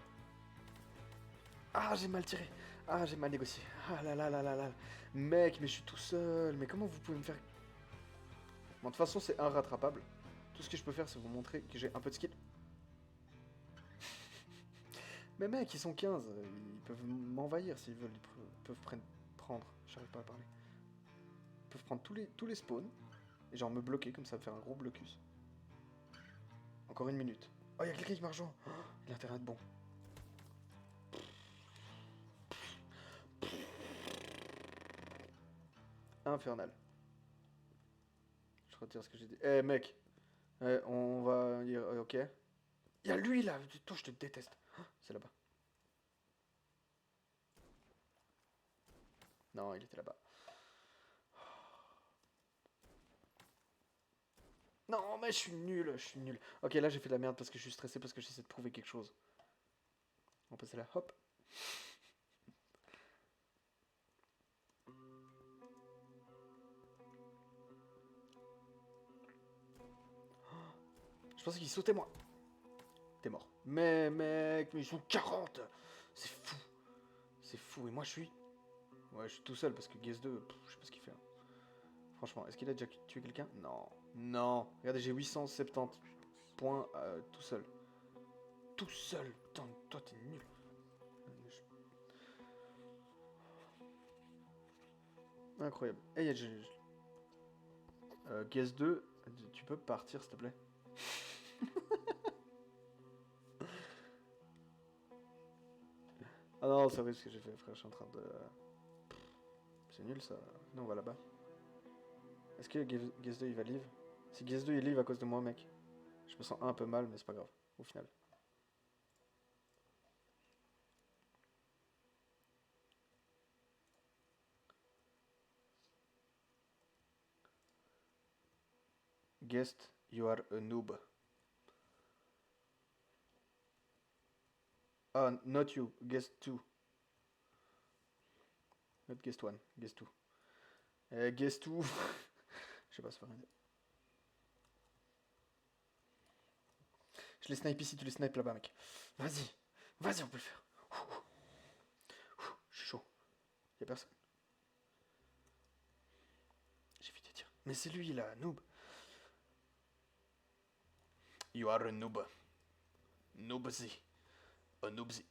Ah, j'ai mal tiré. Ah, j'ai mal négocié. Ah là là là là là. Mec, mais je suis tout seul. Mais comment vous pouvez me faire... Bon, de toute façon, c'est inrattrapable. Tout ce que je peux faire, c'est vous montrer que j'ai un peu de skill. Mais mec, ils sont 15. Ils peuvent m'envahir s'ils veulent. Ils peuvent prendre... J'arrive pas à parler. Ils peuvent prendre tous les spawns. Et genre me bloquer, comme ça, me faire un gros blocus. Encore une minute. Oh, il y a quelqu'un qui m'a rejoint. Oh, il a intérêt à être bon. Infernal. Je retire ce que j'ai dit. Eh mec, on va dire ok. Il y a lui là. Toi, je te déteste. C'est là-bas. Non, il était là-bas. Non, mais je suis nul, je suis nul. Ok, là j'ai fait de la merde parce que je suis stressé parce que j'essaie de trouver quelque chose. On va passer là, hop. Je pensais qu'il sautait moi. T'es mort. Mais mec, mais ils sont 40. C'est fou. C'est fou. Et moi je suis... Ouais, je suis tout seul parce que Guess 2, je sais pas ce qu'il fait. Hein. Franchement, est-ce qu'il a déjà tué quelqu'un? Non. Non. Regardez, j'ai 870 points tout seul. Tout seul. Putain, toi t'es nul. Incroyable. Hey, Guess 2, tu peux partir s'il te plaît? Ah non, c'est vrai ce que j'ai fait, frère, je suis en train de... C'est nul ça. Non, on va là-bas. Est-ce que Guess 2 il va live? Si Guess 2 il live à cause de moi, mec, je me sens un peu mal, mais c'est pas grave, au final. Guest, you are a noob. Ah, not you, guest 2. Not guest 1, guest 2. Guest 2. Je sais pas, c'est pas rien. Je les snipe ici, tu les snipes là-bas, mec. Vas-y, vas-y, on peut le faire. Je suis chaud. Y'a personne. J'ai vu des tirs. Mais c'est lui là, noob. You are a noob. Noobzy. A noobzy.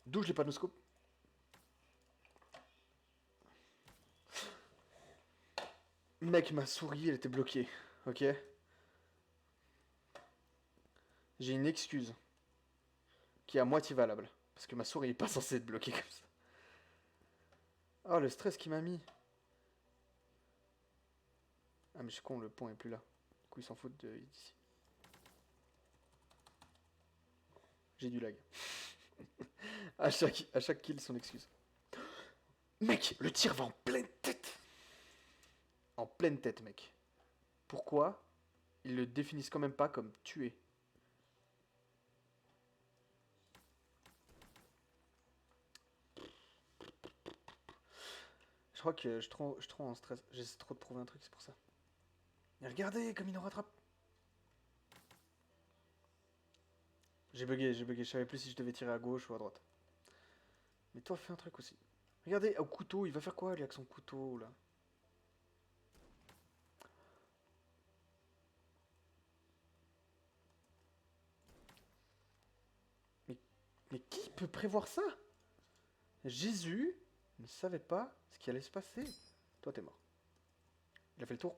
D'où je l'ai pas de scope. Mec, ma souris, elle était bloquée. Ok? J'ai une excuse. Qui est à moitié valable. Parce que ma souris est pas censée être bloquée comme ça. Oh, le stress qu'il m'a mis. Ah, mais je suis con, le pont est plus là. Du coup, ils s'en foutent d'ici. J'ai du lag. à chaque kill, son excuse. Mec, le tir va en pleine tête. En pleine tête, mec. Pourquoi ils le définissent quand même pas comme tuer? Je crois que je suis trop en stress. J'essaie trop de trouver un truc, c'est pour ça. Mais regardez comme il nous rattrape. J'ai bugué. Je savais plus si je devais tirer à gauche ou à droite. Mais toi, fais un truc aussi. Regardez, au couteau, il va faire quoi lui avec son couteau là? Mais qui peut prévoir ça? Jésus ne savait pas ce qui allait se passer. Toi, t'es mort. Il a fait le tour.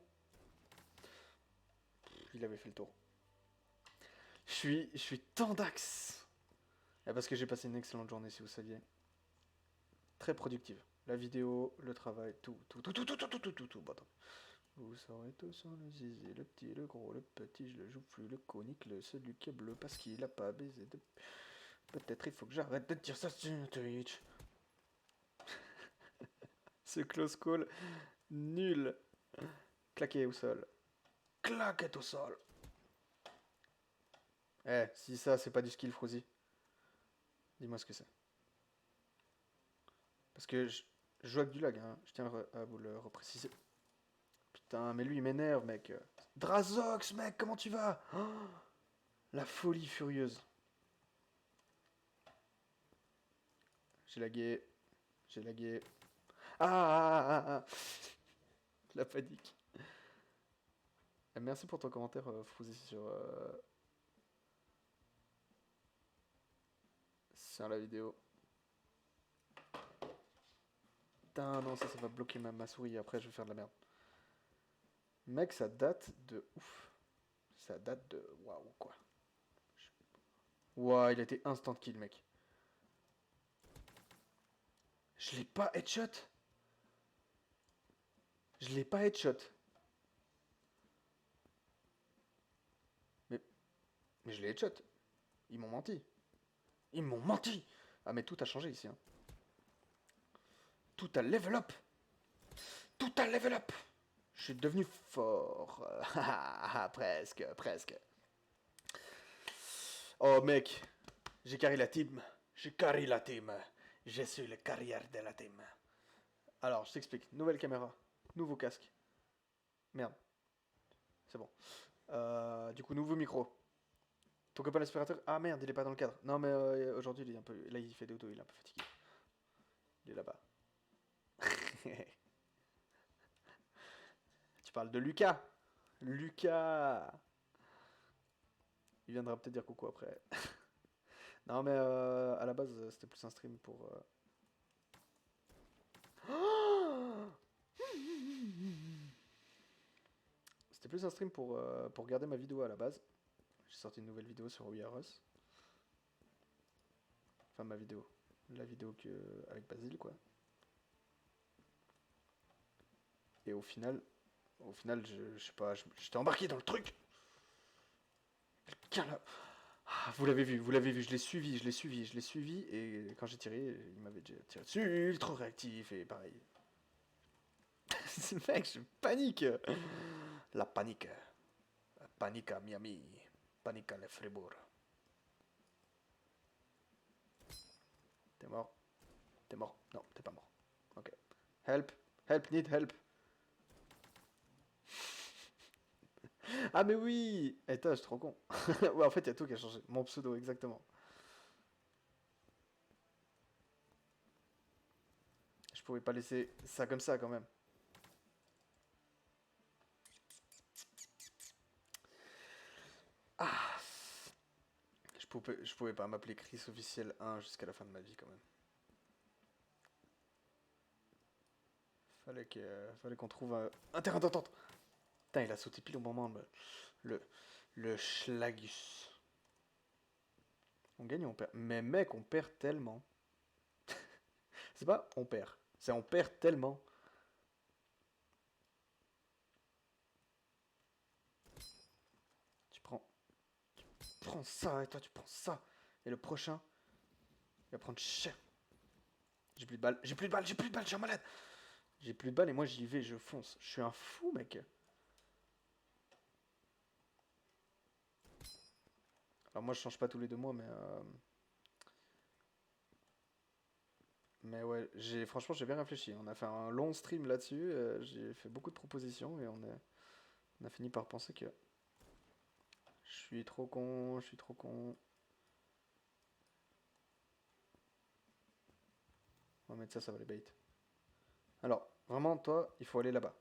Il avait fait le tour. Je suis tendax. Et parce que j'ai passé une excellente journée, si vous saviez. Très productive. La vidéo, le travail, tout. Bon, attends. Vous saurez tout sur le zizi, le petit, le gros, le petit, je le joue plus, le conique, celui qui est bleu parce qu'il a pas baisé de... Peut-être il faut que j'arrête de dire ça sur Twitch. Ce close call, nul. Claqué au sol. Claquette au sol. Eh, si ça, c'est pas du skill, Frozy. Dis-moi ce que c'est. Parce que je joue avec du lag, hein. Je tiens à vous le repréciser. Putain, mais lui, il m'énerve, mec. Drazox, mec, comment tu vas? Oh, la folie furieuse. J'ai lagué. J'ai lagué. Ah. La panique. Merci pour ton commentaire, Frozy, sur la vidéo. Putain, non, ça va bloquer ma souris. Après, je vais faire de la merde. Mec, ça date de ouf. Ça date de... Waouh, quoi. Waouh, il a été instant kill, mec. Je l'ai pas headshot. Je l'ai pas headshot. Mais je l'ai headshot. Ils m'ont menti. Ils m'ont menti. Ah, mais tout a changé ici, hein. Tout a level up. Tout a level up. Je suis devenu fort. Presque, presque. Oh, mec. J'ai carry la team. J'ai carry la team. Je suis le carrière de la team. Alors, je t'explique. Nouvelle caméra. Nouveau casque. Merde. C'est bon. Du coup, nouveau micro. Ton copain l'aspirateur. Ah merde, il est pas dans le cadre. Non, mais aujourd'hui, il est un peu... Là, il fait dodo, il est un peu fatigué. Il est là-bas. Tu parles de Lucas. Lucas. Il viendra peut-être dire coucou après. Non, mais à la base, c'était plus un stream pour... C'était plus un stream pour regarder ma vidéo à la base. J'ai sorti une nouvelle vidéo sur We Are Us. Enfin, ma vidéo. La vidéo avec Basile, quoi. Et au final, je sais pas, j'étais embarqué dans le truc. Quelqu'un là... Ah, vous l'avez vu, je l'ai suivi, et quand j'ai tiré, il m'avait déjà tiré dessus, ultra réactif, et pareil. Ce mec, je panique. La panique. Panique à Miami. Panique à Fribourg. T'es mort? T'es mort? Non, t'es pas mort. Ok. Help, need help. Ah mais oui! Eh, je suis trop con. Ouais, en fait, il y a tout qui a changé. Mon pseudo, exactement. Je pouvais pas laisser ça comme ça, quand même. Ah! Je pouvais pas m'appeler Chris officiel 1 jusqu'à la fin de ma vie, quand même. Fallait qu'on trouve un terrain d'entente. Putain, il a sauté pile au moment, le Schlagus. On gagne ou on perd? Mais mec, on perd tellement. C'est pas on perd. C'est on perd tellement. Tu prends ça, et toi tu prends ça. Et le prochain, il va prendre cher. J'ai plus de balles, je suis un malade. J'ai plus de balles et moi j'y vais, je fonce. Je suis un fou, mec. Alors moi je change pas tous les 2 mois, mais ouais, franchement j'ai bien réfléchi. On a fait un long stream là-dessus, j'ai fait beaucoup de propositions et on a fini par penser que je suis trop con. On va mettre ça va les bait. Alors, vraiment, toi, il faut aller là-bas.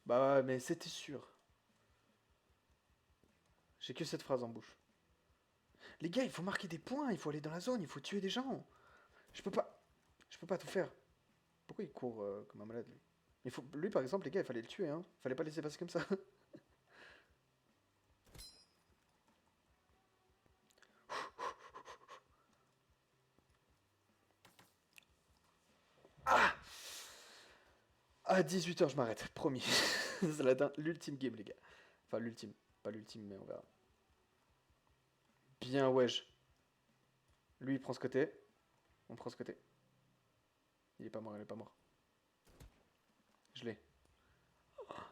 Bah, mais c'était sûr. J'ai que cette phrase en bouche. Les gars, il faut marquer des points, il faut aller dans la zone, il faut tuer des gens. Je peux pas tout faire. Pourquoi il court comme un malade, lui? Lui, par exemple, les gars, il fallait le tuer, hein. Fallait pas laisser passer comme ça. Ah! À 18h, je m'arrête, promis. C'est l'ultime game, les gars. Enfin, l'ultime. Pas l'ultime, mais on verra. Bien, wesh. Lui, il prend ce côté. On prend ce côté. Il est pas mort, il est pas mort. Je l'ai.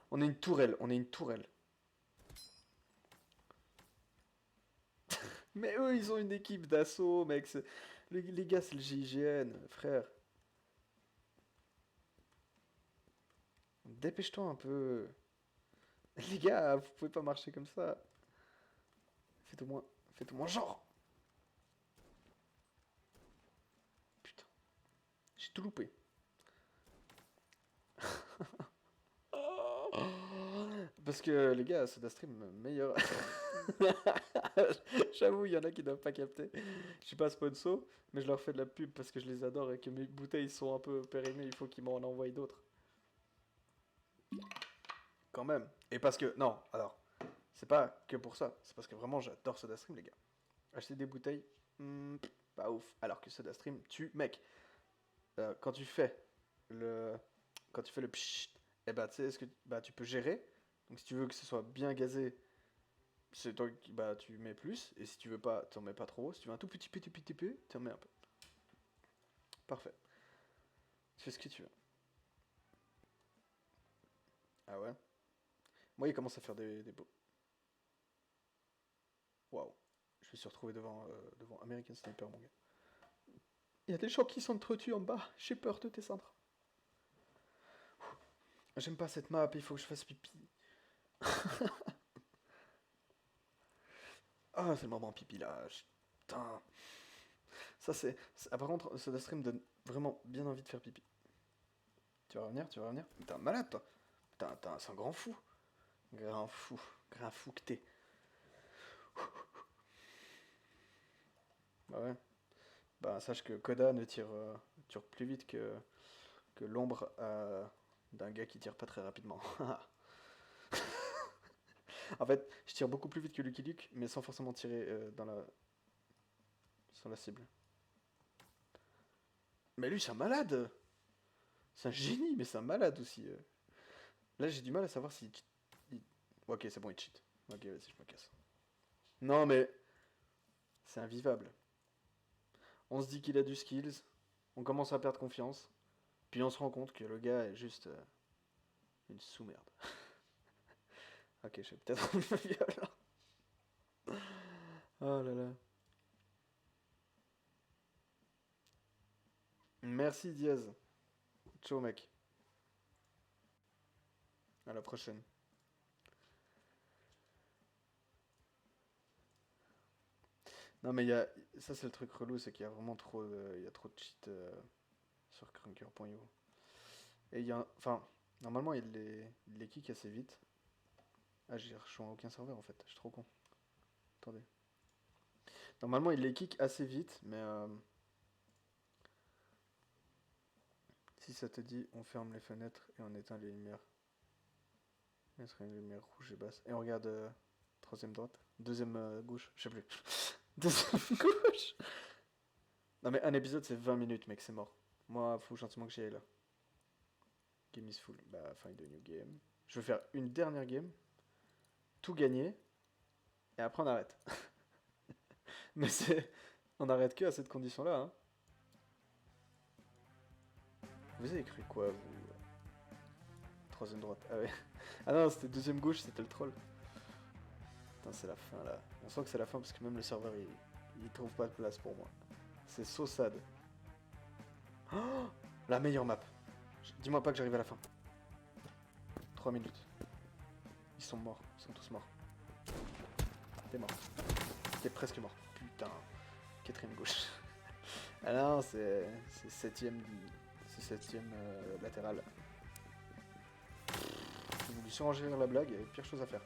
On est une tourelle, on est une tourelle. Mais eux, ils ont une équipe d'assaut, mec. Les gars, c'est le GIGN, frère. Dépêche-toi un peu. Les gars, vous pouvez pas marcher comme ça. Faites au moins genre. Putain. J'ai tout loupé. Parce que les gars, SodaStream, meilleur. J'avoue, il y en a qui doivent pas capter. Je suis pas sponsor, mais je leur fais de la pub parce que je les adore et que mes bouteilles sont un peu périmées. Il faut qu'ils m'en envoient d'autres. Quand même. Et parce que, non, alors, c'est pas que pour ça. C'est parce que vraiment, j'adore SodaStream, les gars. Acheter des bouteilles, pas ouf. Alors que SodaStream, mec, quand tu fais le pchit, eh ben, tu sais, tu peux gérer. Donc, si tu veux que ce soit bien gazé, c'est toi qui, tu mets plus. Et si tu veux pas, t'en mets pas trop. Si tu veux un tout petit peu, t'en mets un peu. Parfait. Tu fais ce que tu veux. Ah ouais? Moi, il commence à faire des beaux. Waouh. Je me suis retrouvé devant American Sniper, mon gars. Il y a des gens qui s'entretuent en bas. J'ai peur de descendre. J'aime pas cette map, il faut que je fasse pipi. Ah, c'est le moment pipi là. Putain. Ça, c'est. Ah, par contre, SodaStream donne vraiment bien envie de faire pipi. Tu vas revenir? T'es un malade, toi. C'est un grand fou. Grand fou que t'es. Bah ouais. Bah, sache que Koda ne tire plus vite que l'ombre d'un gars qui tire pas très rapidement. En fait, je tire beaucoup plus vite que Lucky Luke, mais sans forcément tirer sur la cible. Mais lui, c'est un malade! C'est un génie, mais c'est un malade aussi. Là, j'ai du mal à savoir si... Ok, c'est bon, il cheat. Ok, vas-y, je me casse. Non, mais... C'est invivable. On se dit qu'il a du skills, on commence à perdre confiance, puis on se rend compte que le gars est juste une sous-merde. Ok, je vais peut-être un peu violent. Oh là là. Merci Diaz. Ciao mec. À la prochaine. Non mais ça c'est le truc relou, c'est qu'il y a vraiment trop de cheats sur Crunker.io. Et il y a enfin normalement il les kick assez vite. Ah, je suis en aucun serveur en fait, je suis trop con. Attendez. Normalement il les kick assez vite, mais si ça te dit on ferme les fenêtres et on éteint les lumières. Il serait une lumière rouge et basse. Et on regarde troisième droite, deuxième gauche, je sais plus. Deuxième gauche. Non mais un épisode c'est 20 minutes mec, c'est mort. Moi faut gentiment que j'y aille là. Game is full. Bah find a new game. Je vais faire une dernière game. Tout gagner. Et après on arrête. Mais on arrête que à cette condition là hein. Vous avez cru quoi vous? Troisième droite. Ah ouais. Ah non c'était deuxième gauche, c'était le troll. Putain c'est la fin là. On sent que c'est la fin parce que même le serveur il trouve pas de place pour moi. C'est so sad. Oh, la meilleure map. Dis-moi pas que j'arrive à la fin. 3 minutes. Ils sont morts. Ils sont tous morts. T'es mort. T'es presque mort. Putain. Quatrième gauche. Ah non, c'est septième. C'est septième latéral. J'ai voulu surenchérir la blague, il y avait pire chose à faire.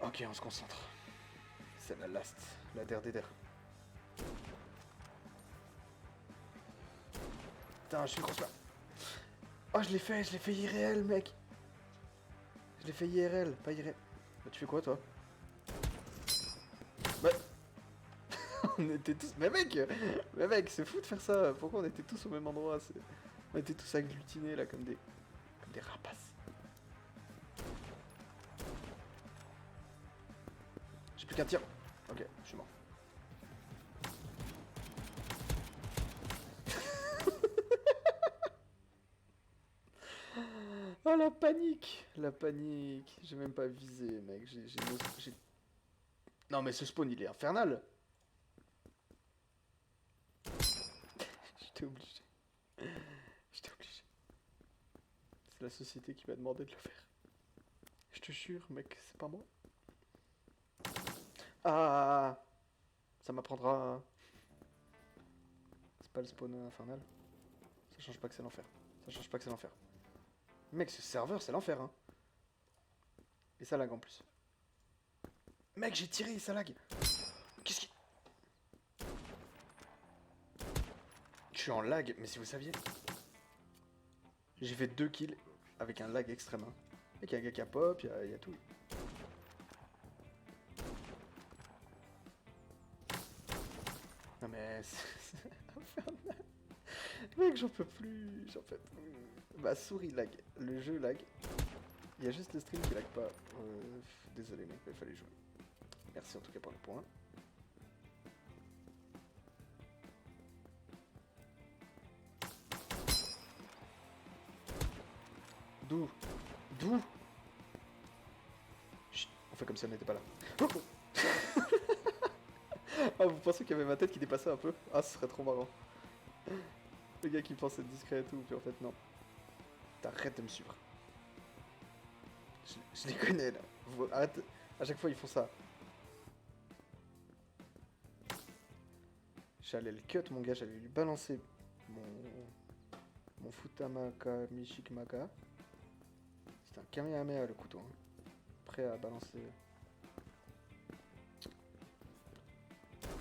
Ok, on se concentre. C'est la last, la der des der. Putain, je suis une grosse merde. Oh, je l'ai fait IRL, mec. Je l'ai fait IRL, pas IRL. Bah, tu fais quoi, toi? Bah... on était tous... Mais mec, c'est fou de faire ça. Pourquoi on était tous au même endroit? On était tous agglutinés, là, comme des rapaces. J'ai plus qu'un tir. Ok, je suis mort. Oh la panique! La panique! J'ai même pas visé, mec. Non mais ce spawn il est infernal! J'étais obligé. J'étais obligé. C'est la société qui m'a demandé de le faire. Je te jure, mec, c'est pas moi. Ah! Ça m'apprendra. C'est pas le spawn infernal. Ça change pas que c'est l'enfer. Ça change pas que c'est l'enfer. Mec, ce serveur, c'est l'enfer, hein. Et ça lag en plus. Mec, j'ai tiré, ça lag. Qu'est-ce qui... Je suis en lag, mais si vous saviez... J'ai fait 2 kills avec un lag extrême. Hein. Mec, il y a un gars qui a pop, il y a tout. Non mais... c'est infernal. Mec, j'en peux plus. Ma souris lag. Le jeu lag. Il y a juste le stream qui lag pas. Désolé mec, il fallait jouer. Merci en tout cas pour le point. D'où? Chut, on fait comme si on n'était pas là. Ah, vous pensez qu'il y avait ma tête qui dépassait un peu? Ah, ce serait trop marrant. Le gars qui pense être discret et tout, puis en fait non. T'arrêtes de me suivre. Je les connais là. Arrête. À chaque fois ils font ça. J'allais le cut mon gars, j'allais lui balancer mon Futamaka Mishikmaka. C'est un Kamehameha le couteau. Hein. Prêt à balancer.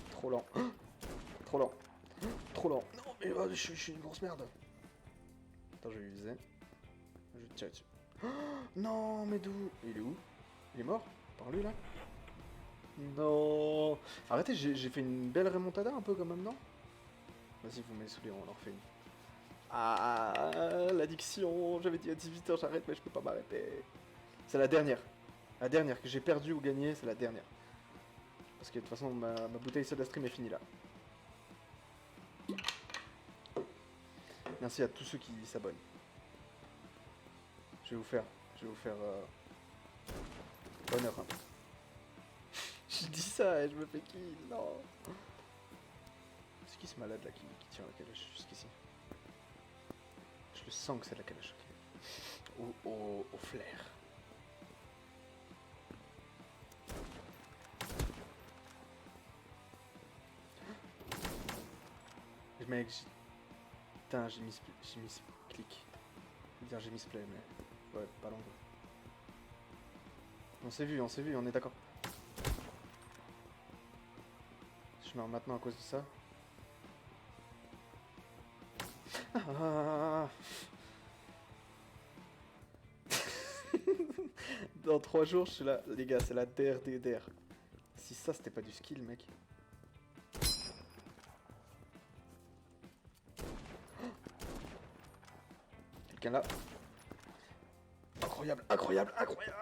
Trop lent. Trop lent. Trop lent. Non mais je suis une grosse merde. Attends, je vais viser. Je vais te tirer dessus. Non mais d'où? Il est où? Il est mort? Par lui là? Non. Arrêtez, j'ai fait une belle remontada un peu quand même, non? Vas-y, vous m'avez saoulé, on en refait une. Ah, l'addiction. J'avais dit à 18h j'arrête mais je peux pas m'arrêter. C'est la dernière. La dernière que j'ai perdue ou gagnée, c'est la dernière. Parce que de toute façon ma bouteille soda stream est finie là. Merci à tous ceux qui s'abonnent. Je vais vous faire honneur. Hein. Je dis ça et je me fais kill, non. C'est qui ce malade là qui tient la calèche jusqu'ici? Je le sens que c'est la calèche. Au flair. Mec, putain, j'ai mis clic. Je veux dire, j'ai mis play, mais ouais, pas longtemps. On s'est vu, on est d'accord. Je meurs maintenant à cause de ça. Ah. Dans 3 jours, je suis là. Les gars, c'est la der des der. Si ça, c'était pas du skill, mec. Quelqu'un là. Incroyable, incroyable, incroyable.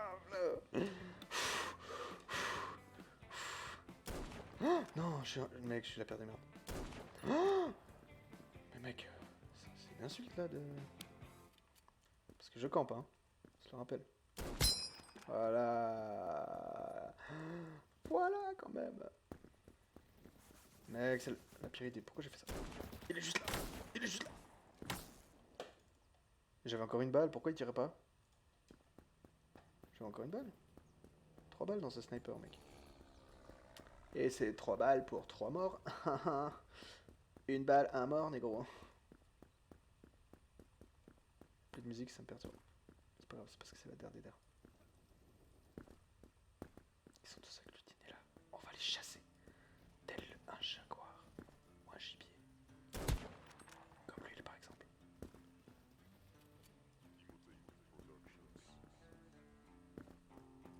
Non, mec, je suis la paire des merdes. Mais mec, c'est une insulte là de... Parce que je campe, hein. Je le rappelle. Voilà. Voilà quand même. Mec, c'est la pire idée. Pourquoi j'ai fait ça? Il est juste là. Il est juste là. J'avais encore une balle. Pourquoi il tirait pas? J'avais encore une balle. 3 balles dans ce sniper, mec. Et c'est 3 balles pour 3 morts. Une balle, un mort, négro. Plus de musique, ça me perturbe. C'est pas grave, c'est parce que c'est la der des der. chasser, tel un jaguar ou un gibier. Comme lui, par exemple.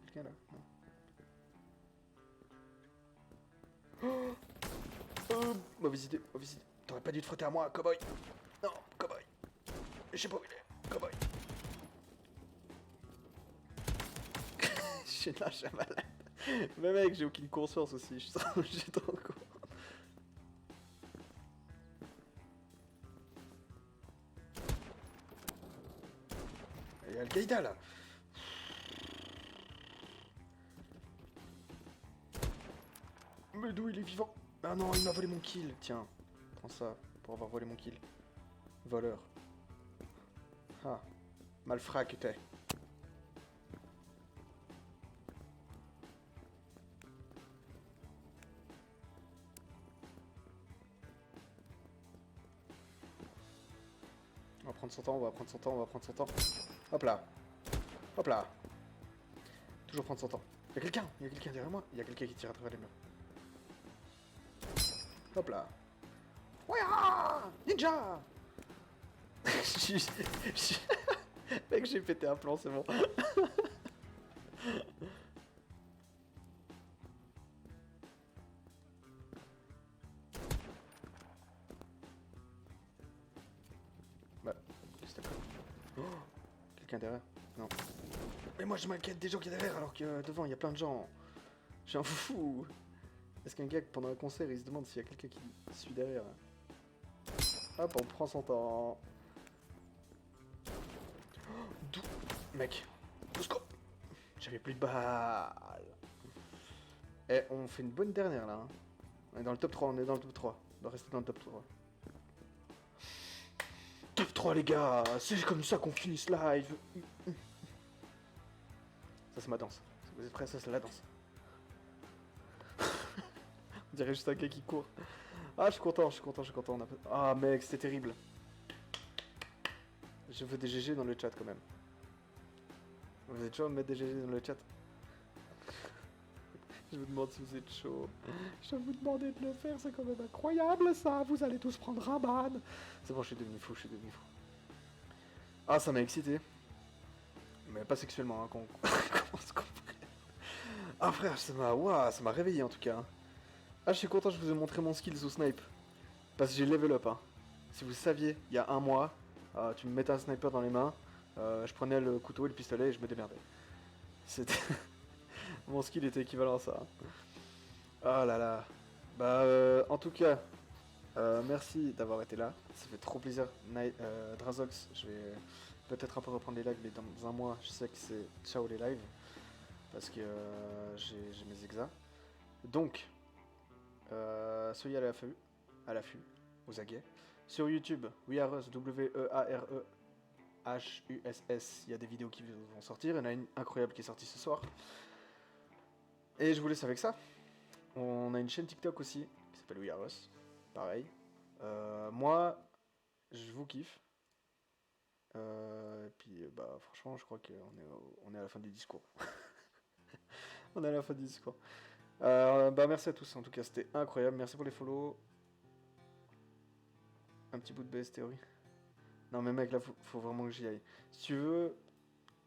Quelqu'un là? Non. Mauvaise idée, mauvaise idée. T'aurais pas dû te frotter à moi, cowboy. Non, cowboy. Je sais pas où il est, cowboy. Je suis là, je suis malade. Mais mec, j'ai aucune conscience aussi, je suis trop con. Il y a Al-Qaïda là. Mais d'où il est vivant? Ah non, il m'a volé mon kill. Tiens, prends ça pour avoir volé mon kill. Voleur. Ah, malfrat que t'es. On va prendre son temps, on va prendre son temps, on va prendre son temps. Hop là. Hop là. Toujours prendre son temps. Il y a quelqu'un derrière moi. Il y a quelqu'un qui tire à travers les murs. Hop là. Ouah, ninja. Mec, j'ai pété un plan, c'est bon. Bah, c'était quoi? Oh, quelqu'un derrière? Non. Mais moi je m'inquiète des gens qui est derrière alors que devant il y a plein de gens. Je suis un fou. Est-ce qu'un gars pendant un concert il se demande s'il y a quelqu'un qui suit derrière? Hop, on prend son temps. D'où? Mec, au secours. J'avais plus de balles. Eh, on fait une bonne dernière là. Hein. On est dans le top 3, on est dans le top 3. On doit rester dans le top 3. Top 3 les gars, c'est comme ça qu'on finit ce live. Ça c'est ma danse. Vous êtes prêts? Ça c'est la danse. On dirait juste un gars qui court. Ah, je suis content, je suis content, je suis content. On a... Ah mec, c'était terrible. Je veux des GG dans le chat quand même. Vous êtes chaud à me mettre des GG dans le chat? Je vous demande si vous êtes chaud. Je vais vous demander de le faire, c'est quand même incroyable ça. Vous allez tous prendre un ban. C'est bon, je suis devenu fou, je suis devenu fou. Ah, ça m'a excité. Mais pas sexuellement, hein, qu'on se comprenne. Ah frère, ça m'a ouah, ça m'a réveillé en tout cas. Ah, je suis content, je vous ai montré mon skill au snipe. Parce que j'ai level up. Hein. Si vous saviez, il y a un mois, tu me mettais un sniper dans les mains, je prenais le couteau et le pistolet et je me démerdais. C'était... Mon skill était équivalent à ça. Ah là là. Bah, en tout cas, merci d'avoir été là. Ça fait trop plaisir. Drazox, je vais peut-être un peu reprendre les lives, mais dans un mois, je sais que c'est ciao les lives. Parce que j'ai mes exas. Donc, soyez à l'affût, aux aguets. Sur YouTube, WeAreUs, WeAreUSS, il y a des vidéos qui vont sortir. Il y en a une incroyable qui est sortie ce soir. Et je vous laisse avec ça. On a une chaîne TikTok aussi, qui s'appelle WeAreUs. Pareil. Moi, je vous kiffe. Et puis, bah, franchement, je crois qu'on est à la fin du discours. On est à la fin du discours. Bah merci à tous, en tout cas c'était incroyable, merci pour les follow. Un petit bout de BS théorie. Non mais mec là faut vraiment que j'y aille. Si tu veux,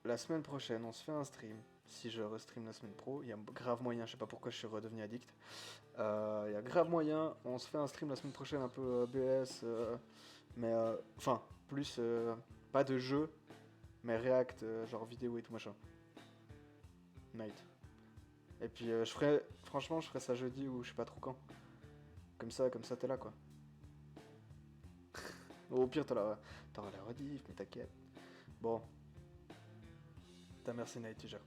la semaine prochaine on se fait un stream. Si je restream la semaine pro, il y a grave moyen, je sais pas pourquoi je suis redevenu addict. Il y a grave moyen, on se fait un stream la semaine prochaine un peu BS. Mais enfin, plus pas de jeu, mais React, genre vidéo et tout machin. Night. Et puis franchement je ferai ça jeudi ou je sais pas trop quand. Comme ça t'es là quoi. Au pire t'auras la rediff, mais t'inquiète. Bon. Merci Night, tu gères.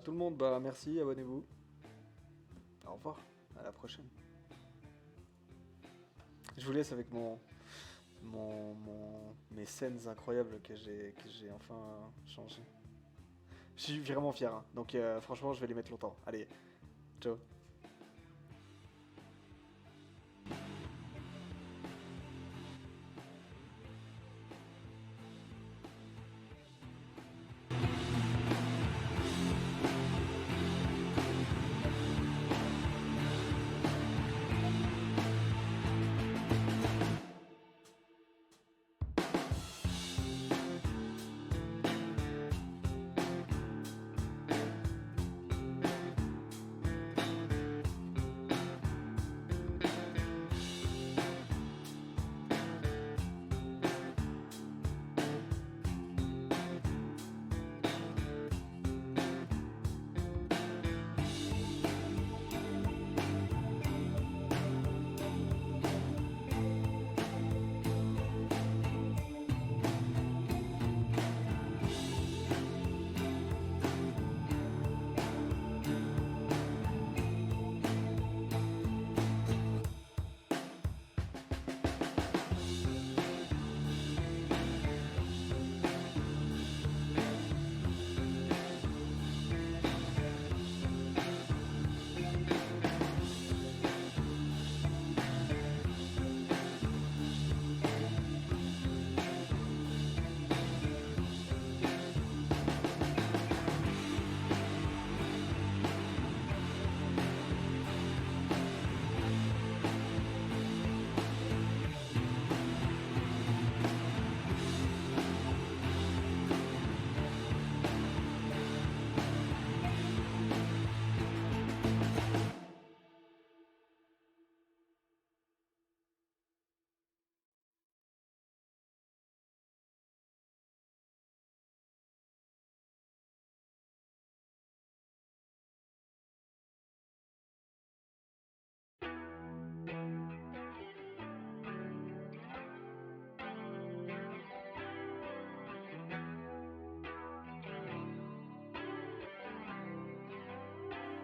Tout le monde, bah merci, abonnez-vous. Au revoir, à la prochaine. Je vous laisse avec mes scènes incroyables que j'ai enfin changé. Je suis vraiment fier, hein. Donc franchement je vais les mettre longtemps. Allez, ciao.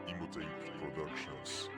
Emotape Productions.